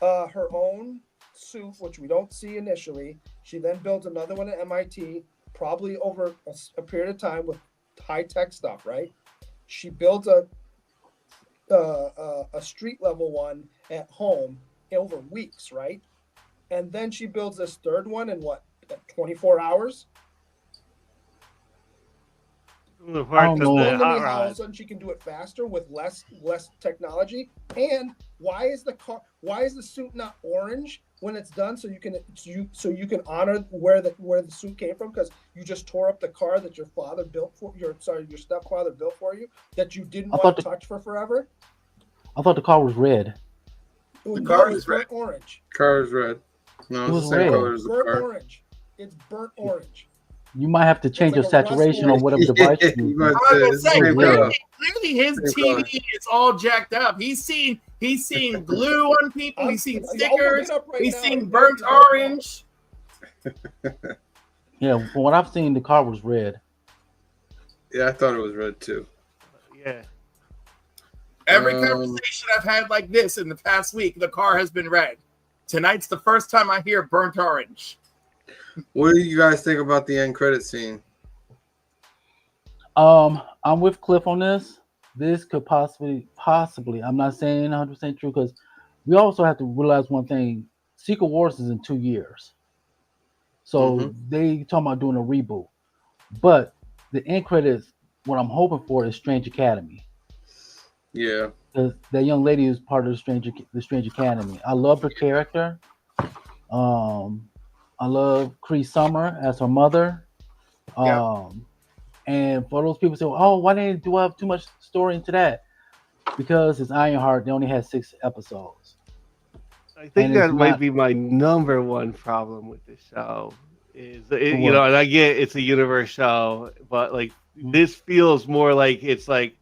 her own suit, which we don't see initially. She then builds another one at MIT, probably over a period of time with high tech stuff, right? She builds a street level one at home over weeks, right? And then she builds this third one in 24 hours. The parts of the Explain to me hot how all of a rod. sudden she can do it faster with less technology. And why is the suit not orange when it's done? So you can honor where the suit came from, because you just tore up the car that your father built for your stepfather built for you, that you didn't want to touch for forever. I thought the car was red. The car is is red. burnt orange. Car is red. No, It it's was the same red. color as the Burnt car. orange. It's burnt orange. You might have to change like your a rust saturation on orange. whatever device you're You using. might I was gonna it's the say, same red. color. clearly his Same TV color. is all jacked up. He's seen glue on people. He's seen I'll look it stickers. up right He's now. seen It burnt may be burnt orange. Yeah, from what I've seen, the car was red. Yeah, I thought it was red too. Yeah. Every conversation I've had like this in the past week, the car has been red. Tonight's the first time I hear burnt orange. What do you guys think about the end credit scene? I'm with Cliff on this. This could possibly, I'm not saying 100% true, because we also have to realize one thing. Secret Wars is in 2 years. So they talking about doing a reboot. But the end credits, what I'm hoping for is Strange Academy. Yeah. Because that young lady is part of the Strange Academy. I love her character. I love Cree Summer as her mother. And for those people say, oh, why didn't do I have too much story into that? Because it's Ironheart, they only had 6 episodes. I think that might be my number one problem with the show. And I get it's a universe show, but like this feels more like it's like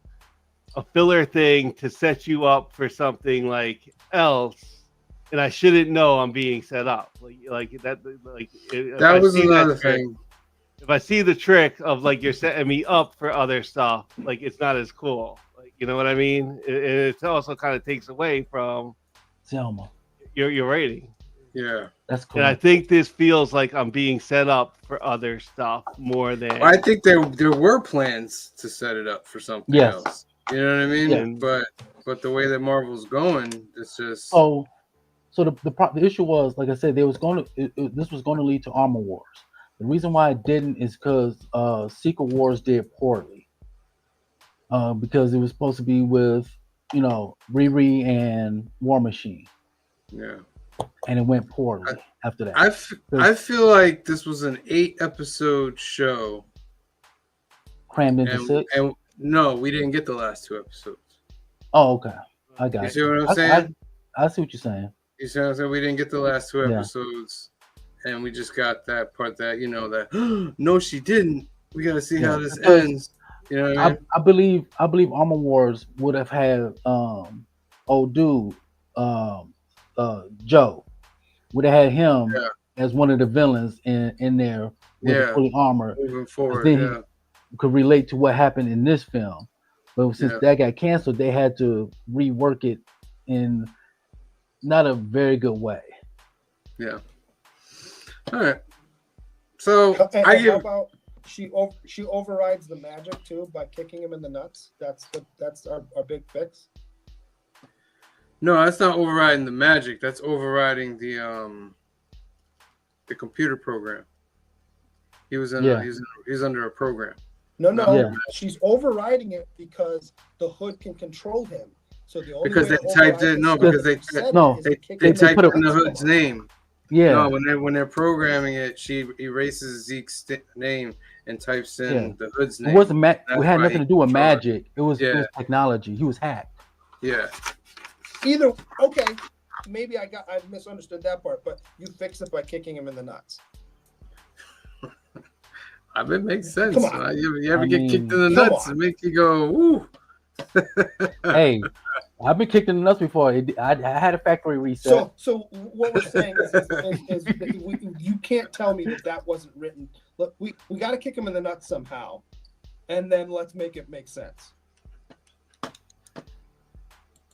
a filler thing to set you up for something like else, and I shouldn't know I'm being set up like that. That was another thing. If I see the trick of like you're setting me up for other stuff, like it's not as cool. Like, you know what I mean? It also kind of takes away from Selma. Your rating. Yeah, that's cool. And I think this feels like I'm being set up for other stuff more than. I think there were plans to set it up for something else. You know what I mean? Yeah. But the way that Marvel's going, it's just. So the issue was, like I said, this was going to lead to Armor Wars. The reason why it didn't is because Secret Wars did poorly. Because it was supposed to be with, Riri and War Machine. Yeah. And it went poorly after that. I feel like this was an 8-episode show. Crammed into 6? And no, we didn't get the last 2 episodes. Oh, okay. I got it. You see what I'm saying? I see what you're saying. You see what I'm saying? We didn't get the last 2 episodes. And we just got that part that, no, she didn't. We got to see how this ends. You know what I mean? I believe Armor Wars would have had old dude, Joe, would have had him as one of the villains in there with the fully armor. Moving forward, then he could relate to what happened in this film. But since that got canceled, they had to rework it in not a very good way. Yeah. All right. So how about she overrides the magic too by kicking him in the nuts? That's our big fix. No, that's not overriding the magic. That's overriding the computer program. He was in. He's under a program. No. She's overriding it because the Hood can control him. So the only because way they typed it. No, because they typed in the Hood's name. Yeah. No, when they're programming it, she erases Zeke's name and types in the Hood's name. It wasn't it had nothing to do with magic. It was technology. He was hacked. Yeah. Either okay, maybe I misunderstood that part, but you fix it by kicking him in the nuts. I mean, it makes sense. Come on. You ever get kicked in the come nuts on. and make you go, ooh. Hey, I've been kicked in the nuts before. I had a factory reset. So what we're saying is you can't tell me that wasn't written. Look, we got to kick him in the nuts somehow, and then let's make it make sense.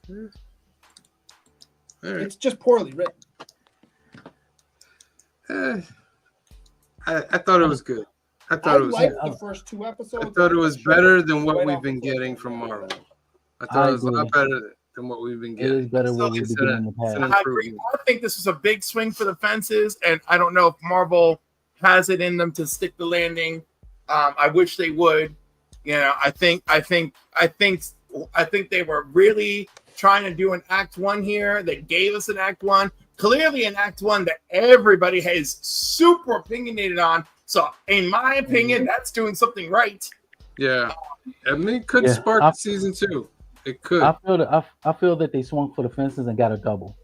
Right. It's just poorly written. I thought it was good. I liked the first 2 episodes. I thought it was better than what we've been getting from Marvel. I thought it was a lot better than what we've been getting. It is better what we've been getting in the past. I agree. I think this was a big swing for the fences, and I don't know if Marvel has it in them to stick the landing. I wish they would. You know, I think they were really trying to do an act 1 here. They gave us an act 1. Clearly an act 1 that everybody is super opinionated on. So in my opinion, that's doing something right. Yeah. I mean, it could spark season 2. It could. I feel that they swung for the fences and got a double.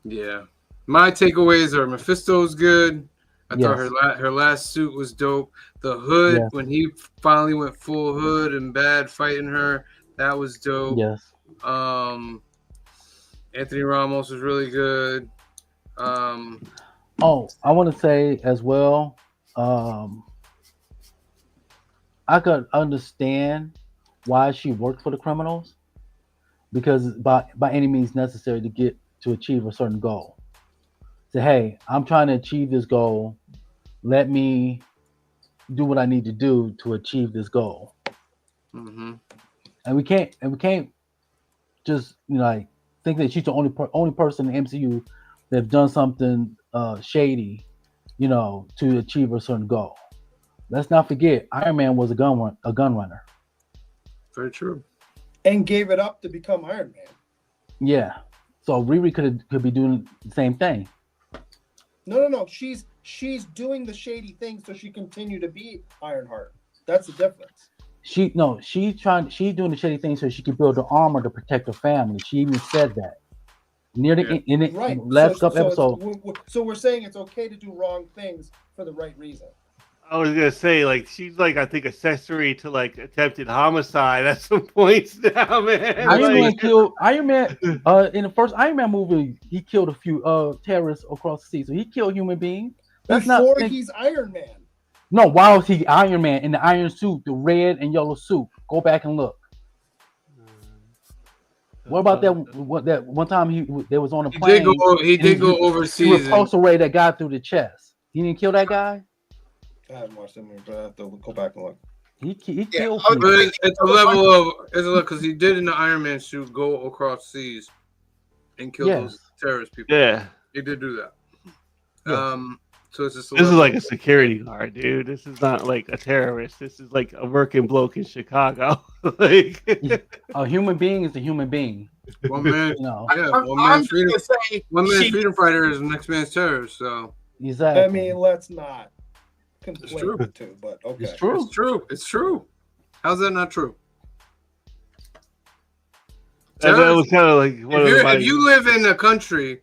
Yeah. My takeaways are Mephisto's good. I thought her last suit was dope. The hood, when he finally went full hood and bad fighting her, that was dope. Yes. Anthony Ramos was really good. I want to say as well, I could understand why she worked for the criminals, because by any means necessary to achieve a certain goal. Say, hey, I'm trying to achieve this goal. Let me do what I need to do to achieve this goal. Mm-hmm. And we can't just think that she's the only person in the MCU that's done something shady, to achieve a certain goal. Let's not forget, Iron Man was a gun runner. Very true. And gave it up to become Iron Man. Yeah. So Riri could be doing the same thing. No. She's doing the shady thing so she continue to be Ironheart. That's the difference. She's doing the shady thing so she could build the armor to protect her family. She even said that near the last couple episodes. So we're saying it's okay to do wrong things for the right reason. I was gonna say, she's I think accessory to attempted homicide at some points now, man. Iron Man in the first Iron Man movie, he killed a few terrorists across the sea. So he killed human beings. He's Iron Man. No, why was he Iron Man in the iron suit, the red and yellow suit? Go back and look. What about that one time they was on a plane? He did go overseas. He repulsed away that guy through the chest. He didn't kill that guy. I haven't watched that movie, but I have to go back and look. He killed. But it's a level because he did in the Iron Man suit go across seas and kill those terrorist people. Yeah, he did do that. Yeah. So it's just this is like a security guard, dude. This is not like a terrorist. This is like a working bloke in Chicago. A human being is a human being. One man, one man's freedom fighter is the next man's terrorist. So exactly. I mean, let's not complain with two, but okay, it's true. It's true. How's that not true? That was kind of like if you live in a country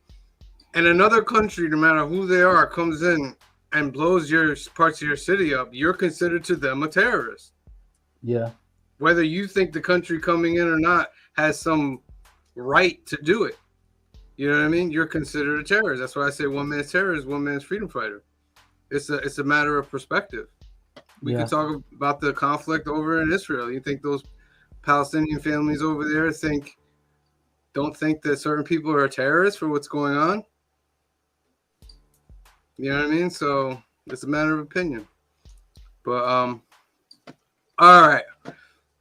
and another country, no matter who they are, comes in and blows your parts of your city up, you're considered to them a terrorist. Yeah. Whether you think the country coming in or not has some right to do it. You know what I mean? You're considered a terrorist. That's why I say one man's terrorist, one man's freedom fighter. It's a matter of perspective. We can talk about the conflict over in Israel. You think those Palestinian families over there don't think that certain people are terrorists for what's going on? You know what I mean? So it's a matter of opinion. But all right.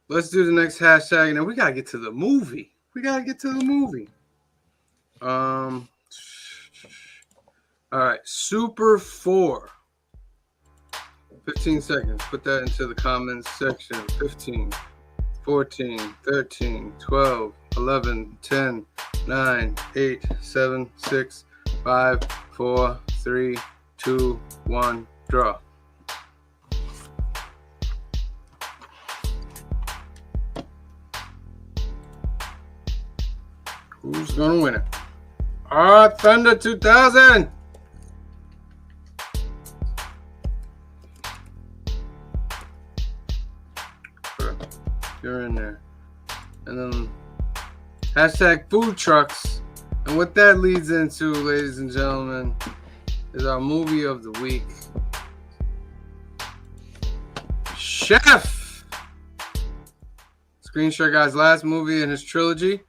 Let's do the next hashtag, and then we gotta get to the movie. All right, Super 4. 15 seconds. Put that into the comments section. 15, 14, 13, 12, 11, 10, 9, 8, 7, 6, 5, 4, 3, 2, 1, draw. Who's gonna win it? Thunder 2000. You're in there. And then hashtag food trucks. And what that leads into, ladies and gentlemen, is our movie of the week. Chef! Screenshot Guy's last movie in his trilogy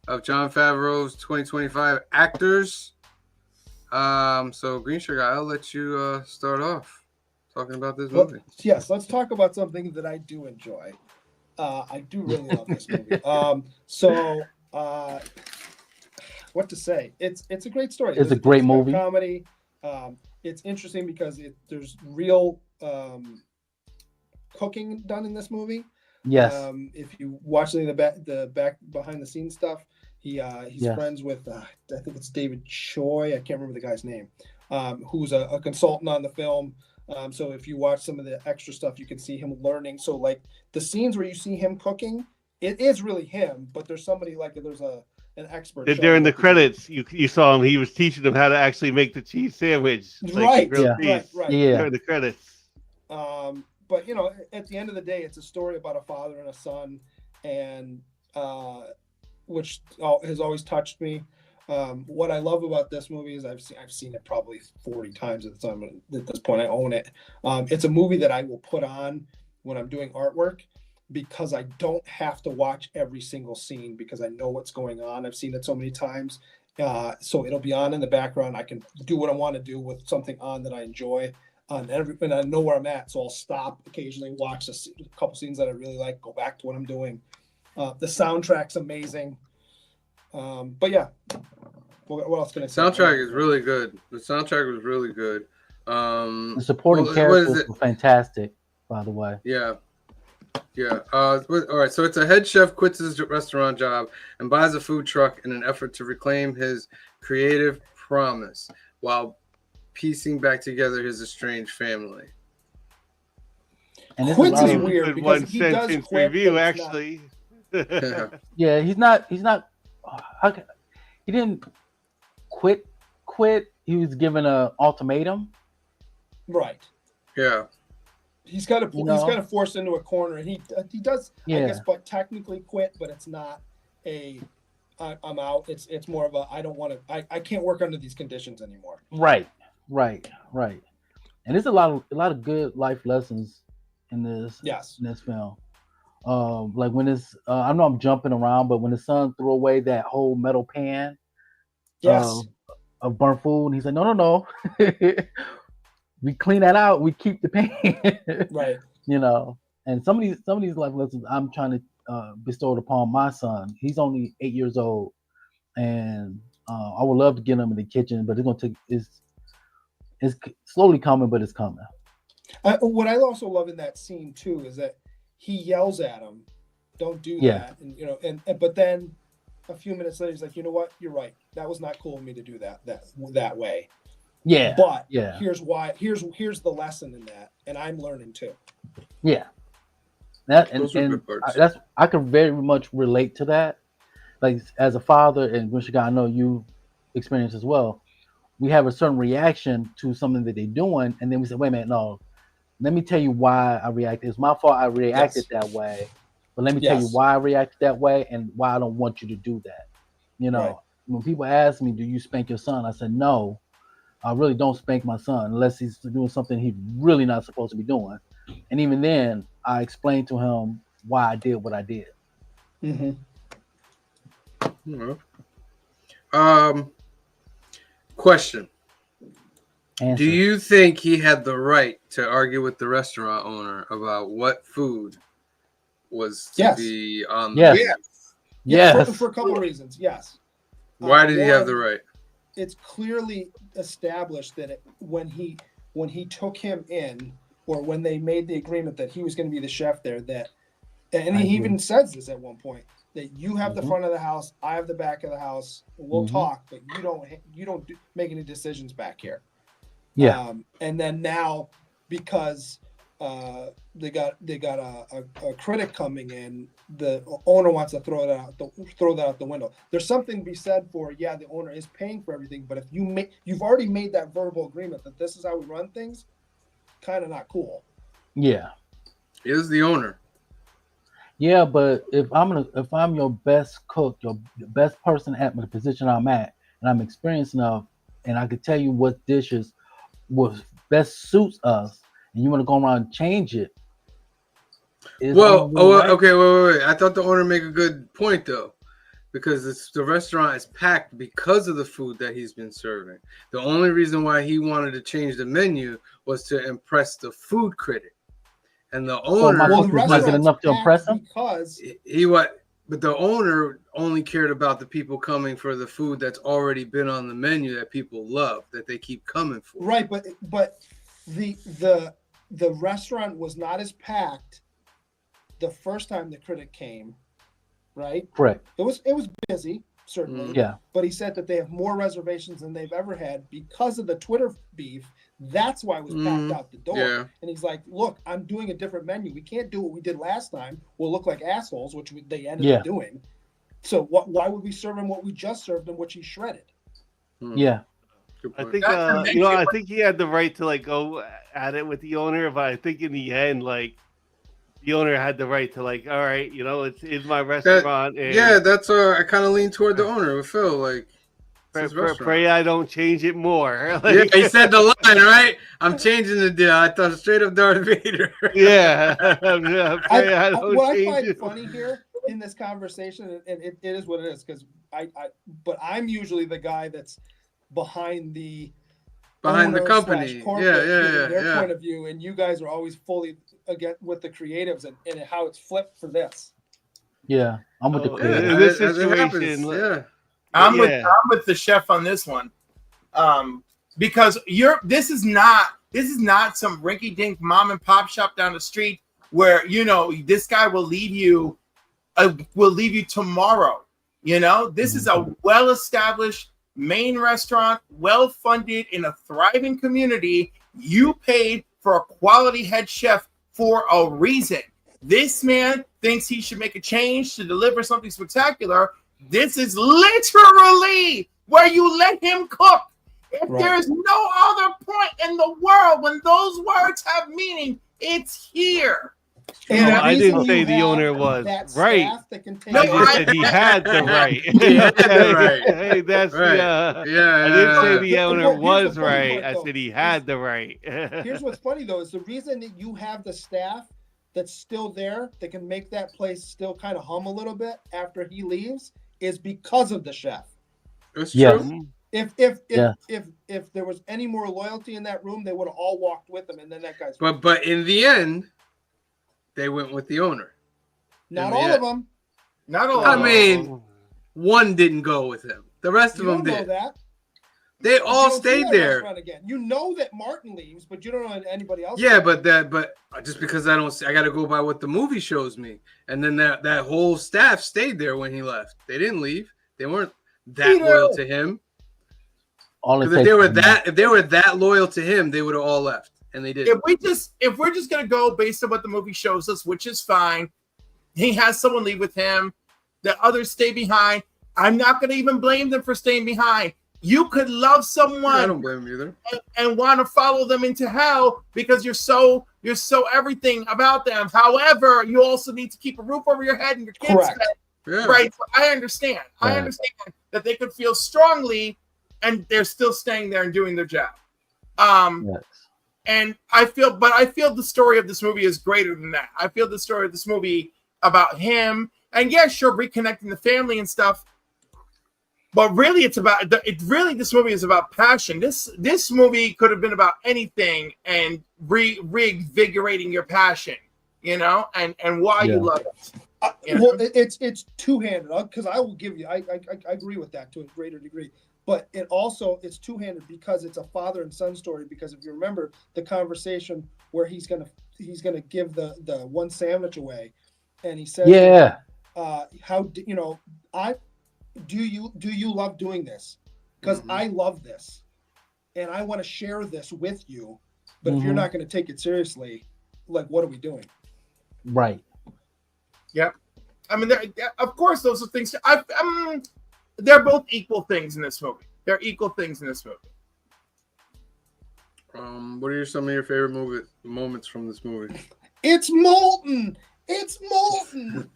of Jon Favreau's 2025 actors. So Green Shirt Guy, I'll let you start off talking about this movie. Yes, let's talk about something that I do enjoy. I do really love this movie. What to say? It's a great story. It's a great movie. Comedy. It's interesting because there's real cooking done in this movie. Yes. If you watch the back behind the scenes stuff, he's Yes. friends with I think it's David Choi. I can't remember the guy's name. Who's a consultant on the film. So if you watch some of the extra stuff, you can see him learning. So like the scenes where you see him cooking, it is really him, but there's somebody there's an expert. During the credits, you saw him. He was teaching them how to actually make the cheese sandwich. Right. Right. Yeah. During the credits. But at the end of the day, it's a story about a father and a son, and which has always touched me. What I love about this movie is I've seen it probably 40 times at this point. I own it. It's a movie that I will put on when I'm doing artwork because I don't have to watch every single scene because I know what's going on. I've seen it so many times. So it'll be on in the background. I can do what I want to do with something on that I enjoy. And I know where I'm at, so I'll stop occasionally, watch a couple scenes that I really like, go back to what I'm doing. The soundtrack's amazing. But yeah, what else can I say? Soundtrack is really good. The soundtrack was really good. The supporting characters were fantastic, by the way. Yeah. All right. So it's a head chef quits his restaurant job and buys a food truck in an effort to reclaim his creative promise while piecing back together his estranged family. And Quits is Good weird because one he does sentence quit, review, but it's actually. Yeah, he's not. He didn't quit. He was given an ultimatum. right. Yeah. He's got to force into a corner, and he does. Yeah. I guess, but technically quit, but it's not I'm out. It's more of a I don't want to. I can't work under these conditions anymore. Right. And there's a lot of good life lessons in this. Yes. In this film. Like when I know I'm jumping around, but when his son threw away that whole metal pan, Yes. of burnt food, and he's like, no, we clean that out, we keep the pan, Right. And some of these life lessons I'm trying to bestow upon my son. He's only 8 years old, and I would love to get him in the kitchen, but it's gonna take. It's slowly coming, but it's coming. What I also love in that scene too is that he yells at him, "Don't do that," and but then a few minutes later he's like, "You know what? You're right. That was not cool of me to do that way." Yeah. But yeah. here's why. Here's the lesson in that, and I'm learning too. Yeah. That Those are good parts. I can very much relate to that. Like as a father, and Michigan, I know you experience as well. We have a certain reaction to something that they're doing, and then we say, "Wait a minute, no. Let me tell you why I reacted. It's my fault I reacted that way, but let me tell you why I reacted that way and why I don't want you to do that." Right. When people ask me, "Do you spank your son?" I said, "No, I really don't spank my son unless he's doing something he's really not supposed to be doing." And even then, I explained to him why I did what I did. Mm-hmm. Question. Answer. Do you think he had the right to argue with the restaurant owner about what food was to be on the menu? Yes. For a couple of reasons. Yes. Why did he have the right? It's clearly established that when he took him in, or when they made the agreement that he was going to be the chef there, and he even says this at one point, that you have the front of the house, I have the back of the house, and we'll talk, but you don't make any decisions back here. Yeah. And then now, because they got a critic coming in. The owner wants to throw that out the window. There's something to be said for the owner is paying for everything, but if you've already made that verbal agreement that this is how we run things, kind of not cool. Yeah. He is the owner. Yeah, but if I'm your best cook, your best person at the position I'm at, and I'm experienced enough, and I could tell you what dishes was best suits us, and you want to go around and change it. Okay, wait. I thought the owner made a good point though, because the restaurant is packed because of the food that he's been serving. The only reason why he wanted to change the menu was to impress the food critic, and the owner not good enough to impress him. Because but the owner only cared about the people coming for the food that's already been on the menu that people love, that they keep coming for. Right, but the restaurant was not as packed the first time the critic came, right? Correct. It was busy, certainly. Yeah. But he said that they have more reservations than they've ever had because of the Twitter beef. That's why it was packed out the door. Yeah. And he's like, look, I'm doing a different menu. We can't do what we did last time. We'll look like assholes, which they ended up doing. So why would we serve him what we just served him, which he shredded? Yeah. I think I think he had the right to like go at it with the owner, but I think in the end, like the owner had the right to like, all right, it's my restaurant. That's I kind of lean toward the owner with Phil, like. Pray I don't change it more. Yeah, he said the line, right? I'm changing the deal. I thought straight up Darth Vader. Yeah. What I find funny here in this conversation, and it is what it is, because but I'm usually the guy that's behind the company. Their point of view, and you guys are always fully against with the creatives and how it's flipped for this. Yeah, I'm with the creatives. In this situation, I'm with the chef on this one, because this is not some rinky-dink mom and pop shop down the street where this guy will leave you tomorrow. This is a well-established main restaurant, well-funded in a thriving community. You paid for a quality head chef for a reason. This man thinks he should make a change to deliver something spectacular. This is literally where you let him cook. If there's no other point in the world when those words have meaning, it's here. I didn't say the owner was right. I said he had the right. He had the right. Hey, that's right. I didn't say the owner was right. I said he had the right. Here's what's funny though, is the reason that you have the staff that's still there that can make that place still kind of hum a little bit after he leaves is because of the chef. That's true. If there was any more loyalty in that room, they would have all walked with him, and then that guy's. But in the end, they went with the owner. Not all of them. Not all. I mean, one didn't go with him. The rest of them did. Know that. They all stayed there. Again. You know that Martin leaves, but you don't know anybody else. Yeah, but just because I got to go by what the movie shows me. And then that whole staff stayed there when he left. They didn't leave. They weren't that loyal to him. If they were that loyal to him, they would have all left, and they didn't. If we're just gonna go based on what the movie shows us, which is fine, he has someone leave with him. The others stay behind. I'm not gonna even blame them for staying behind. You could love someone, I don't blame you either, and want to follow them into hell because you're so everything about them. However, you also need to keep a roof over your head and your kids' head. Yeah. Right? So I understand. I understand that they could feel strongly, and they're still staying there and doing their job. And I feel the story of this movie is greater than that. I feel the story of this movie about him, and sure, reconnecting the family and stuff. But really, this movie is about passion. This movie could have been about anything and reinvigorating your passion, and why you love it. Well, it's two-handed, because I will give you, I agree with that to a greater degree. But it's two-handed because it's a father and son story. Because if you remember the conversation where he's gonna give the one sandwich away, and he says, do you love doing this? Because I love this, and I want to share this with you. But if you're not going to take it seriously, like, what are we doing? Right. Yep. I mean, of course, those are things. They're both equal things in this movie. They're equal things in this movie. What are some of your favorite moments from this movie? It's molten. It's molten.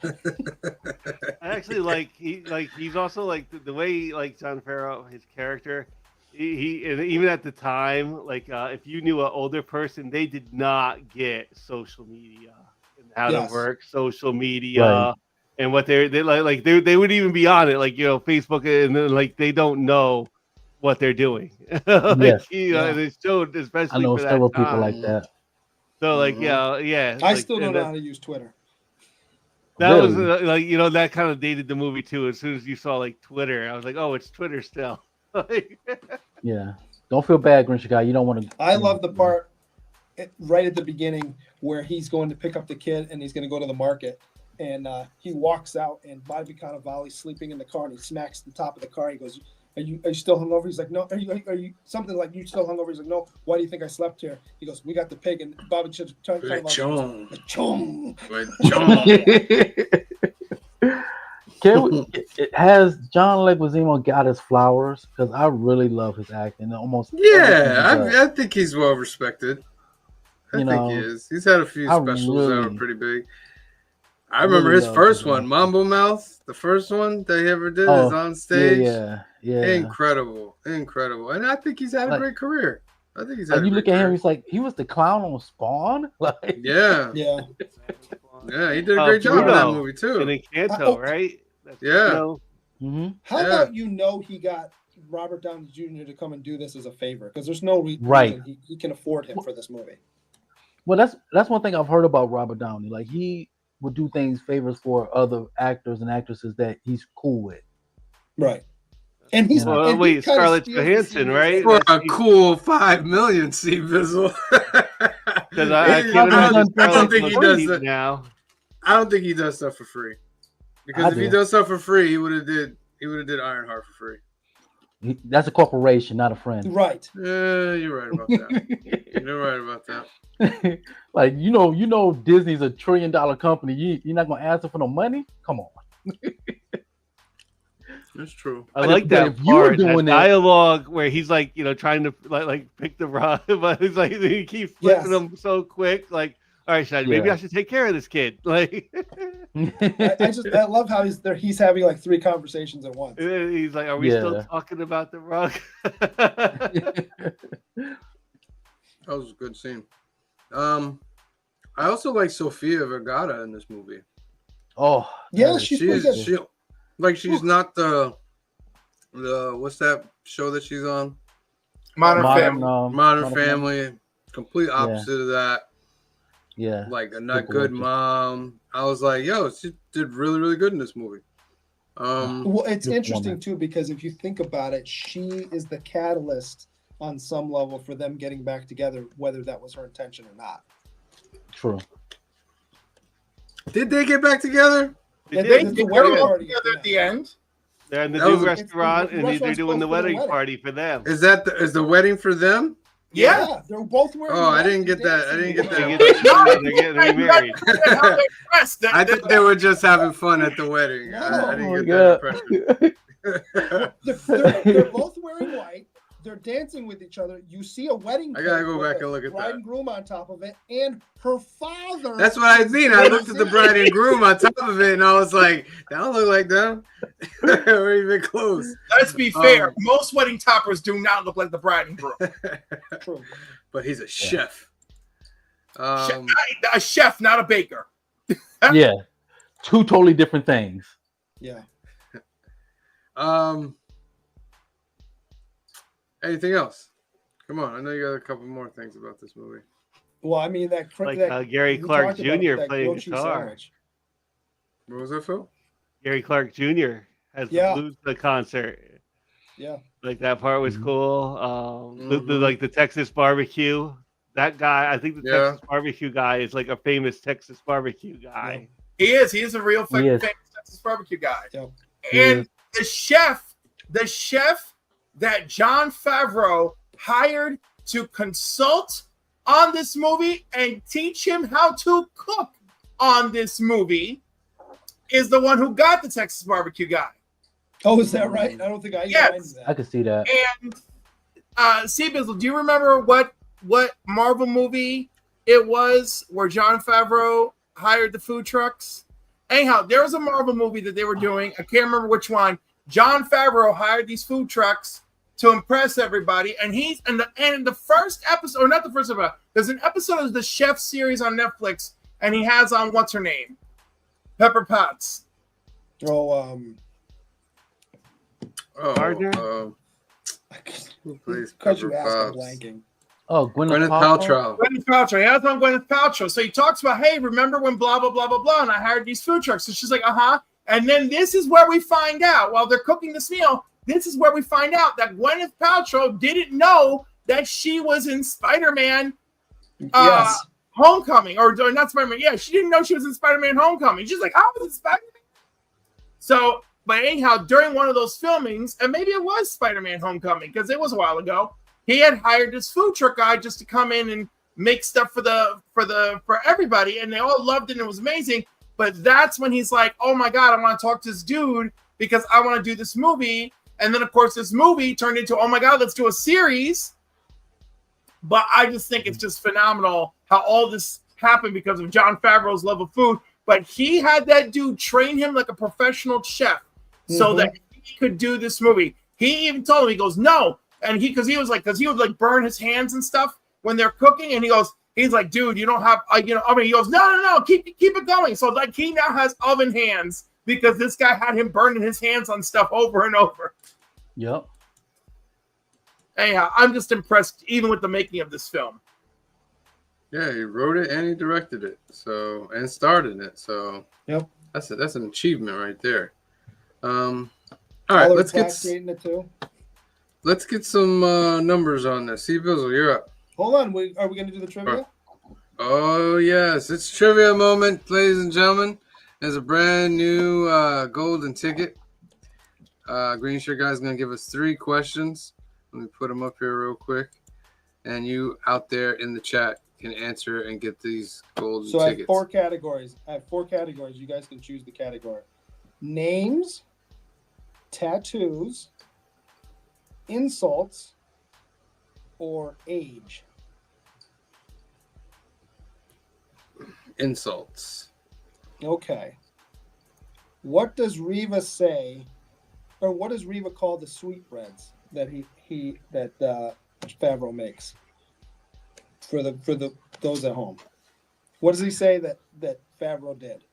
I actually he's also like the way like John Farrow, his character. He and even at the time, like if you knew an older person, they did not get social media and how to work social media. Right. And what they they would even be on it, like Facebook, and then like they don't know what they're doing. Yes. And it showed, especially I know for that several time. people like that. So yeah. I still don't know how to use Twitter. That was Really? that kind of dated the movie too. As soon as you saw like Twitter, I was like, oh, it's Twitter still. Yeah. Don't feel bad, Grinch guy. You don't want to. I love the part right at the beginning where he's going to pick up the kid and he's going to go to the market. And he walks out, and Bobby Cannavale's sleeping in the car, and he smacks the top of the car. He goes, "Are you still hungover?" He's like, "No." Are you something like, "You still hungover?" He's like, "No." Why do you think I slept here? He goes, "We got the pig," and Bobby Chong. Has John Leguizamo got his flowers? Because I really love his acting. Almost. I think he's well respected. I think he is. He's had a few specials that were pretty big. I remember his first one, Mambo Mouth, the first one that he ever did is on stage. Yeah. Incredible. And I think he's had a great career. I think he's had you look at him, he's like, he was the clown on Spawn. Like, yeah, he did a great job in that movie too. And Encanto, right? Yeah. How about he got Robert Downey Jr. to come and do this as a favor? Because there's no reason he can afford him for this movie. Well, that's one thing I've heard about Robert Downey. Like, he would do favors for other actors and actresses that he's cool with. Right. And he's Scarlett Johansson, right? For a cool $5 million, C Bizzle. I don't think he does that now. I don't think he does stuff for free. Because if he does stuff for free, he would have did Ironheart for free. That's a corporation, not a friend. Right. Yeah, you're right about that. You're right about that. Like, you know, Disney's $1 trillion company. You're not gonna ask them for no money? Come on. That's true. I like that part, that dialogue where he's like, trying to like pick the rod, but he's like he keeps flipping them so quick. Like, all right, maybe I should take care of this kid. Like, I love how he's having like 3 conversations at once. He's like, are we still talking about the rug? That was a good scene. I also like Sofia Vergara in this movie. Oh, yeah, she's not the what's that show that she's on? Modern Family. Complete opposite of that. Yeah, like a not good mom. I was like, yo, she did really, really good in this movie. Well, it's interesting too, because if you think about it, she is the catalyst on some level for them getting back together, whether that was her intention or not. True. Did they get back together? They get together at the end. They're in the new restaurant, and they're doing the wedding party for them. Is the wedding for them? Yeah, they're both wearing. Oh, I didn't get that. They're getting married. I think they were just having fun at the wedding. No. I didn't get that impression. They're both wearing white. They're dancing with each other. You see a wedding. I gotta go back and look at bride that. and groom on top of it, and her father. That's what I seen. I looked at the bride and groom on top of it, and I was like, "That don't look like them. We're even close." Let's be fair. Most wedding toppers do not look like the bride and groom. True. But he's a chef. A chef, not a baker. Yeah, 2 totally different things. Yeah. Anything else? Come on, I know you got a couple more things about this movie. Well, I mean that Gary Clark Jr. playing guitar. What was that, Phil? Gary Clark Jr. has the blues the concert. Yeah, like that part was cool. The Texas barbecue. That guy, I think the Texas barbecue guy is like a famous Texas barbecue guy. He is. He is a real famous Texas barbecue guy. Yeah. And the chef that Jon Favreau hired to consult on this movie and teach him how to cook on this movie is the one who got the Texas barbecue guy. Oh, is that right? I don't think I knew that. I could see that. And Bizzle, do you remember what Marvel movie it was where Jon Favreau hired the food trucks? Anyhow, there was a Marvel movie that they were doing. I can't remember which one. Jon Favreau hired these food trucks to impress everybody, and he's in the first episode, or not the first episode. There's an episode of the Chef series on Netflix, and he has on what's her name, Pepper Potts. Partner? Who plays Because Pepper you asked, I'm Potts? blanking. Oh, Gwyneth Paltrow. Gwyneth Paltrow. He has on Gwyneth Paltrow. So he talks about, hey, remember when blah, blah, blah, blah, blah, and I hired these food trucks. So she's like, uh-huh. And then this is where we find out, while they're cooking this meal, this is where we find out that Gwyneth Paltrow didn't know that she was in Spider-Man Yes. Homecoming. Or not Spider-Man. Yeah, she didn't know she was in Spider-Man Homecoming. She's like, I was in Spider-Man. So, but anyhow, during one of those filmings, and maybe it was Spider-Man Homecoming, because it was a while ago, he had hired this food truck guy just to come in and make stuff for everybody, and they all loved it, and it was amazing. But that's when he's like, oh my God, I want to talk to this dude because I want to do this movie. And then, of course, this movie turned into, oh my God, let's do a series. But I just think it's just phenomenal how all this happened because of Jon Favreau's love of food. But he had that dude train him like a professional chef so that he could do this movie. He even told him, he goes, no. And he would like burn his hands and stuff when they're cooking. And he's like, dude, you don't have, he goes, no, keep it going. So like he now has oven hands because this guy had him burning his hands on stuff over and over. Yep. Anyhow, I'm just impressed even with the making of this film. Yeah, he wrote it and he directed it, and started it. So Yep. That's an achievement right there. All right, let's get some numbers on this. See, Bizzle, you're up. Hold on, are we going to do the trivia? Oh yes, it's trivia moment, ladies and gentlemen. There's a brand new golden ticket. Green Shirt Guy's going to give us 3 questions. Let me put them up here real quick. And you out there in the chat can answer and get these golden tickets. So I have 4 categories. You guys can choose the category. Names, tattoos, insults, or age. Insults. Okay. What does Reva say, or what does Reva call the sweetbreads that Favreau makes for those at home? What does he say that Favreau did?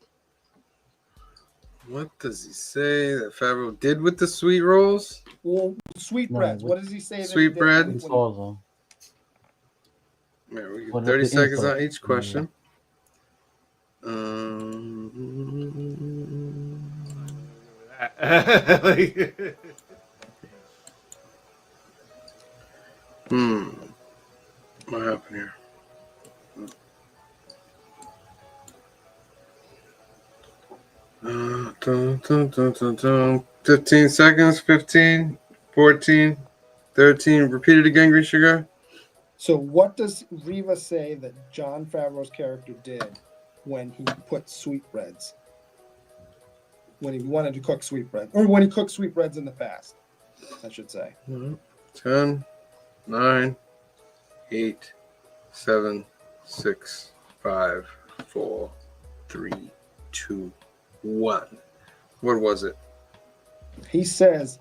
What does he say that Favreau did with the sweet rolls? Well, sweetbreads. What does he say? Sweetbread. He calls them. Yeah, we get 30 seconds on each question. What happened here? Dun, dun, dun, dun, dun. 15 seconds, 15, 14, 13. Repeat it again, Green Sugar. So what does Reva say that Jon Favreau's character did when he put sweetbreads? When he wanted to cook sweetbreads, or when he cooked sweetbreads in the past, I should say. 10, 9, 8, 7, 6, 5, 4, 3, 2, 1. What was it? He says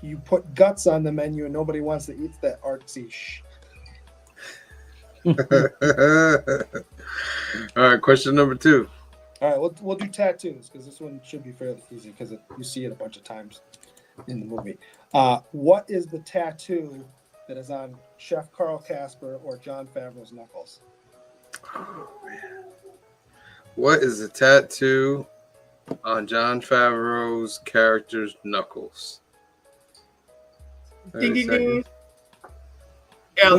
you put guts on the menu and nobody wants to eat that artsy All right, question number 2. All right, we'll do tattoos because this one should be fairly easy because you see it a bunch of times in the movie. What is the tattoo that is on Chef Carl Casper or Jon Favreau's knuckles? Oh, man. What is the tattoo on Jon Favreau's character's knuckles? Ding, ding, ding. Well,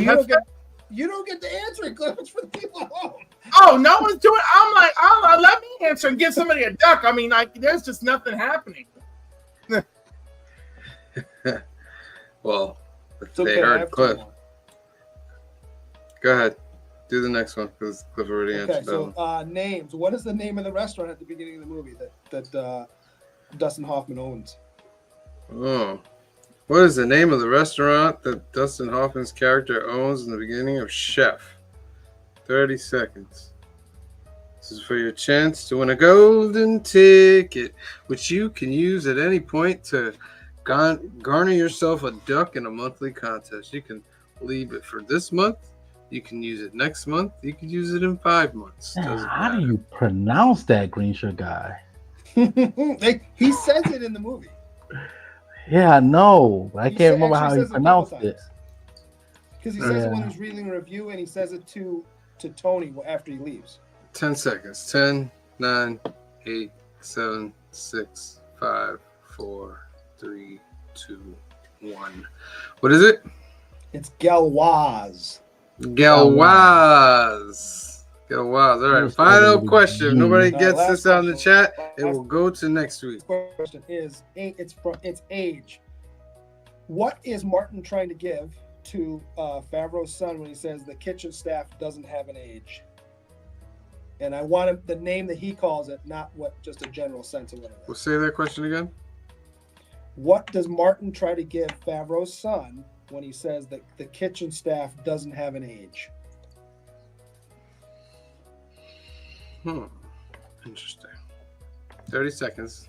you don't get to answer it, Cliff. It's for the people at home. Oh, no one's doing. I'm like, let me answer and give somebody a duck. I mean, like, there's just nothing happening. Well, It's okay, they heard Cliff. Go ahead. Do the next one because Cliff already Okay, answered that one. so names. What is the name of the restaurant at the beginning of the movie that Dustin Hoffman owns? Oh. What is the name of the restaurant that Dustin Hoffman's character owns in the beginning of Chef? 30 seconds. This is for your chance to win a golden ticket, which you can use at any point to garner yourself a duck in a monthly contest. You can leave it for this month. You can use it next month. You can use it in 5 months. Man, Doesn't how matter. do you pronounce that, Green Shirt guy? He says it in the movie. Yeah, I know, but I He can't remember how actually he says it a couple pronounced it. Because he says it when Yeah. he's reading a review, and he says it to Tony after he leaves. 10 seconds. 10, 9, 8, 7, 6, 5, 4, 3, 2, 1. What is it? It's Galois. Galois. Galois. All right. Final question. If nobody All right, gets last this out in the question. chat, it Last will go to next week. question is it's age. What is Martin trying to give to Favreau's son when he says the kitchen staff doesn't have an age? And I want the name that he calls it, not what just a general sense of what it is. We'll say that question again. What does Martin try to give Favreau's son when he says that the kitchen staff doesn't have an age? Interesting. 30 seconds.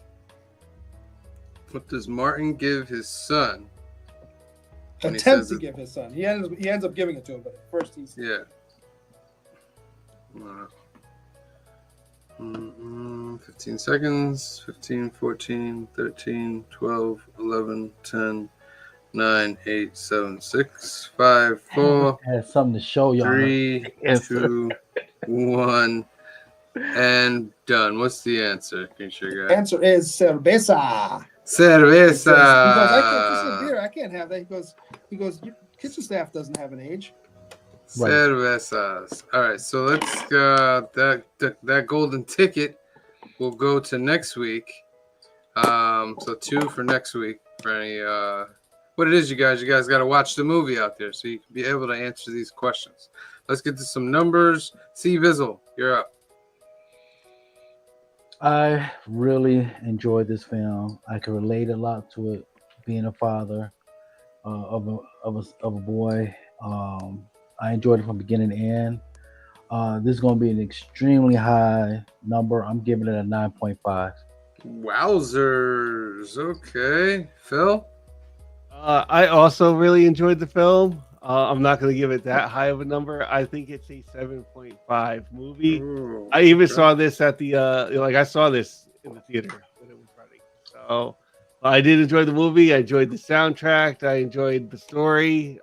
What does Martin give his son? when he Attempts says to it? give his son. He ends up giving it to him, but at first he's Yeah. 15 seconds. 15, 14, 13, 12, 11, 10, 9, 8, 7, 6, 5, 4, I had something to show y'all. 3, Answer. 2, 1, and done. What's the answer? Can you show guys? answer is cerveza. Cerveza. He goes, I can't. This is beer. I can't have that. He goes. Your kitchen staff doesn't have an age. Right. Cervezas. All right, so let's that golden ticket will go to next week. So 2 for next week for any what it is, you guys got to watch the movie out there so you can be able to answer these questions. Let's get to some numbers. C Vizzle, you're up. I really enjoyed this film. I can relate a lot to it, being a father of a boy. I enjoyed it from beginning to end. This is going to be an extremely high number. I'm giving it a 9.5. Wowzers. Okay, Phil. I also really enjoyed the film. I'm not going to give it that high of a number. I think it's a 7.5 movie. Ooh, I even okay. saw this at the I saw this in the theater when it was running. So I did enjoy the movie. I enjoyed the soundtrack. I enjoyed the story.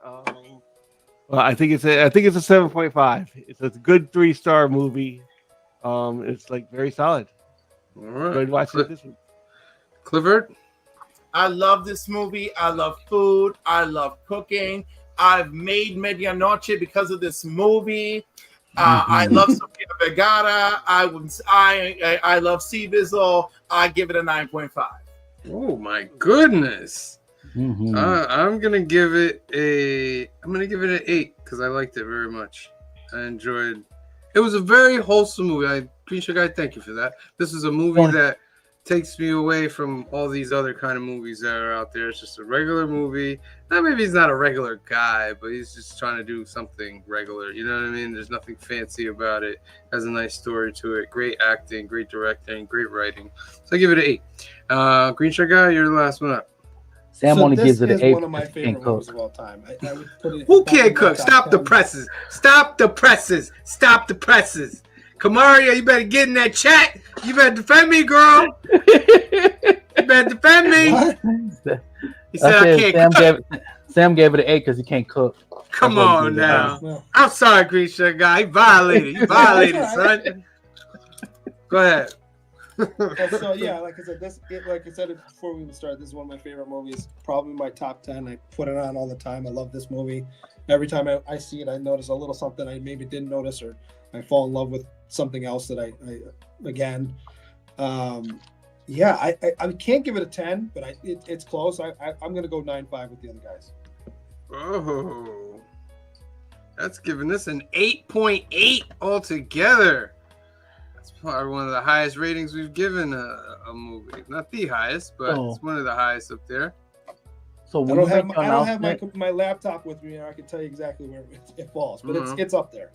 Well, I think it's a 7.5. It's a good 3-star movie. It's like very solid. All right. Enjoyed watching it this week. Clifford. I love this movie. I love food. I love cooking. I've made Medianoche because of this movie. I love Sofia Vergara. I love C Bizzle. I give it a 9.5. Oh my goodness. Mm-hmm. I'm gonna give it an 8 because I liked it very much. I enjoyed. It was a very wholesome movie. Green Sugar Guy, thank you for that. This is a movie that takes me away from all these other kind of movies that are out there. It's just a regular movie. Now, maybe he's not a regular guy, but he's just trying to do something regular. You know what I mean? There's nothing fancy about it. Has a nice story to it. Great acting, great directing, great writing. So I give it an 8. Green Sugar Guy, you're the last one up. Sam only gives it an 8. This is one of my because he favorite can't cook. movies of all time. I would put it Who back in can't my cook? top Stop the 10. presses. Stop the presses. Stop the presses. Kamaria, you better get in that chat. You better defend me, girl. You better defend me. What? He said I can't cook. Sam gave it an 8 because he can't cook. Come That's what he on did. now. No. I'm sorry, Green Sugar Guy. You violated. You violated, son. Go ahead. And so yeah, like I said before we even started, this is one of my favorite movies. Probably my top 10. I put it on all the time. I love this movie. Every time I see it, I notice a little something I maybe didn't notice, or I fall in love with something else that I again. Yeah, I can't give it a 10, but it's close. I'm gonna go 9.5 with the other guys. Oh. That's giving us an 8.8 altogether. That's probably one of the highest ratings we've given a movie. Not the highest, but it's one of the highest up there. So I don't have my laptop with me, and I can tell you exactly where it falls, but it's up there.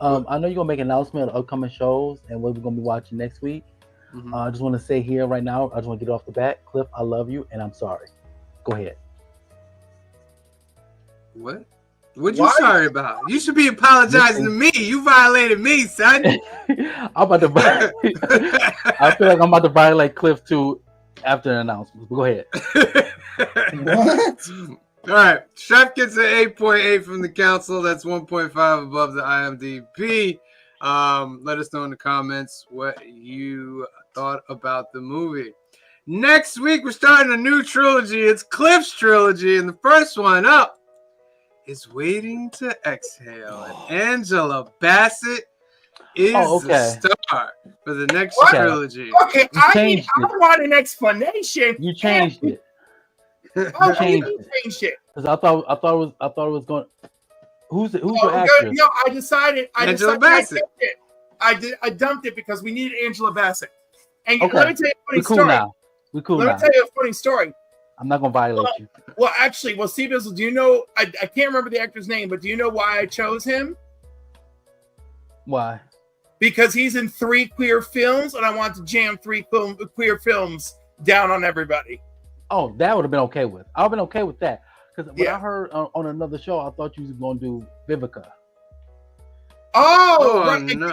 I know you're gonna make an announcement of upcoming shows and what we're gonna be watching next week. I just want to say here right now, I just want to get off the bat, Cliff, I love you, and I'm sorry. Go ahead. What? What you sorry about? You should be apologizing to me. You violated me, son. I'm about to. I feel like I'm about to violate Cliff too after the announcement. But go ahead. What? All right. Chef gets an 8.8 from the council. That's 1.5 above the IMDb. Let us know in the comments what you thought about the movie. Next week, we're starting a new trilogy. It's Cliff's trilogy, and the first one up is Waiting to Exhale. And Angela Bassett is the star for the next trilogy. Okay, I want an explanation. You changed it. You changed it. Because I thought it was going. Who's your actress? No, I decided Angela Bassett. I dumped it because we needed Angela Bassett. And let me tell you a funny story. We're cool Let me tell you a funny story. I'm not gonna violate you. Well, actually, Steve Bizzle, do you know? I can't remember the actor's name, but do you know why I chose him? Why? Because he's in 3 queer films, and I want to jam 3 queer films down on everybody. Oh, that would have been okay with. I've been okay with that because when I heard on another show, I thought you was gonna do Vivica. Oh, right. No.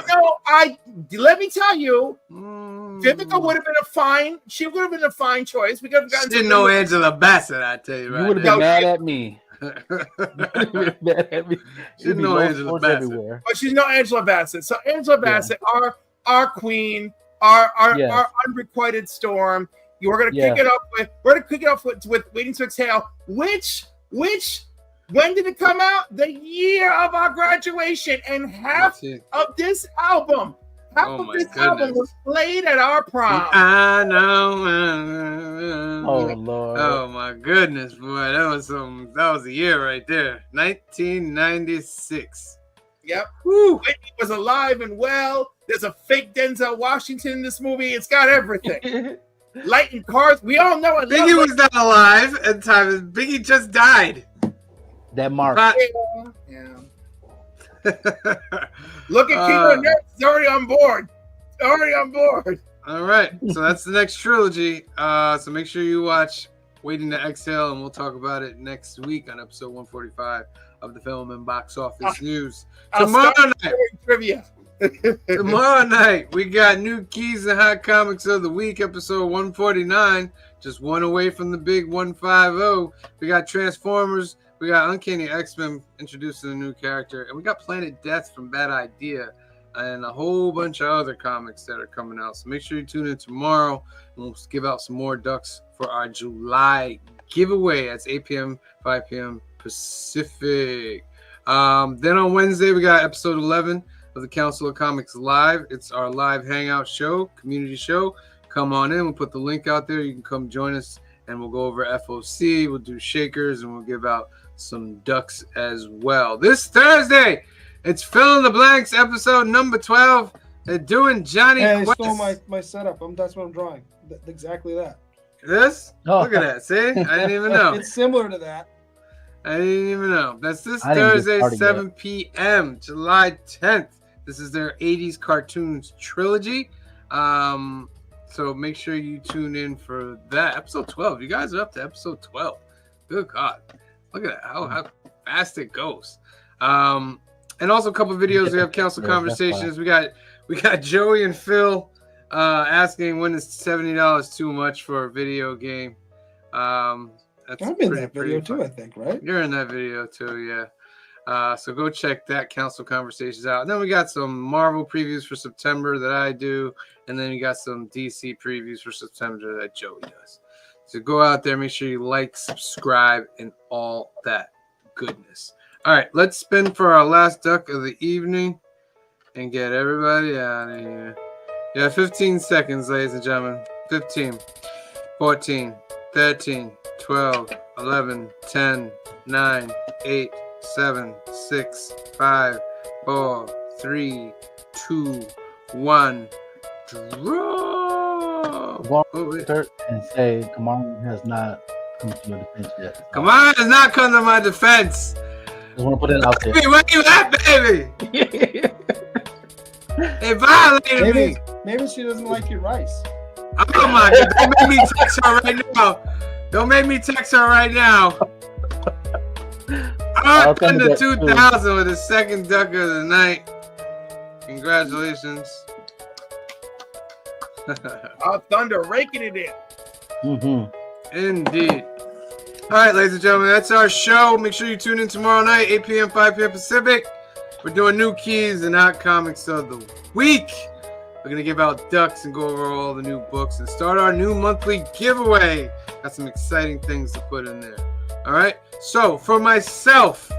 Let me tell you, Vivica would have been a fine. She would have been a fine choice. We could have gotten. Didn't know Angela Bassett. I tell you, right? You would have been mad at me. Didn't know Angela Bassett. Everywhere. But she's not Angela Bassett. So Angela Bassett, our queen, our unrequited storm. We're gonna kick it off with. We're gonna kick it off with Waiting to Exhale. Which. When did it come out? The year of our graduation, and half of this album, album was played at our prom. I know. Oh Lord. Oh my goodness, boy, that was a year right there. 1996. Yep. Woo. Whitney was alive and well. There's a fake Denzel Washington in this movie. It's got everything. Lighting cars. We all know it. Biggie was not alive at the time. Biggie just died. That mark. Yeah. Look at Kino Nurse. He's already on board. All right. So that's the next trilogy. So make sure you watch Waiting to Exhale, and we'll talk about it next week on episode 145 of the Film and Box Office News. Tomorrow night. Trivia. Tomorrow night, we got New Keys and Hot Comics of the Week, episode 149. Just one away from the big 150. We got Transformers. We got Uncanny X-Men introducing a new character. And we got Planet Death from Bad Idea. And a whole bunch of other comics that are coming out. So make sure you tune in tomorrow. And we'll give out some more ducks for our July giveaway. That's 8 p.m., 5 p.m. Pacific. Then on Wednesday, we got episode 11 of the Council of Comics Live. It's our live hangout show, community show. Come on in. We'll put the link out there. You can come join us, and we'll go over FOC. We'll do shakers, and we'll give out some ducks as well. This Thursday, it's Fill in the Blanks, episode number 12. They're doing Johnny Quest. I stole my setup. That's what I'm drawing. Exactly that. This? Look at that. See? I didn't even know. It's similar to that. I didn't even know. That's this Thursday, 7 p.m., July 10th. This is their 80s cartoons trilogy. So make sure you tune in for that. Episode 12. You guys are up to episode 12. Good God. Look at that. How fast it goes. And also a couple of videos. We have council conversations. We got Joey and Phil asking when is $70 too much for a video game. I'm in that video too, I think, right? You're in that video too, yeah. So go check that council conversations out. And then we got some Marvel previews for September that I do, and then we got some DC previews for September that Joey does. So go out there, make sure you like, subscribe, and all that goodness. All right, let's spin for our last duck of the evening and get everybody out of here. You have 15 seconds, ladies and gentlemen. 15, 14, 13, 12, 11, 10, 9, 8, 7, 6, 5, 4, 3, 2, 1. Draw. Walk and say Kamara has not come to your defense yet. So Kamara has not come to my defense. just want to put it out there. Baby, where you at, baby? They violated me. Maybe she doesn't like your rice. Oh my God! Don't make me text her right now. Don't make me text her right now. Our Thunder 2000 with the second duck of the night. Congratulations. Our Thunder raking it in. Mm-hmm. Indeed. All right, ladies and gentlemen, that's our show. Make sure you tune in tomorrow night, 8 p.m., 5 p.m. Pacific. We're doing new keys and hot comics of the week. We're going to give out ducks and go over all the new books and start our new monthly giveaway. Got some exciting things to put in there. All right? So, for myself,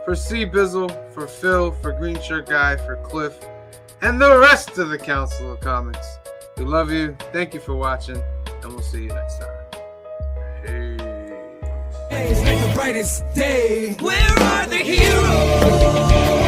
for C Bizzle, for Phil, for Green Shirt Guy, for Cliff, and the rest of the Council of Comics, we love you. Thank you for watching, and we'll see you next time. Hey. The brightest day. Where are the heroes?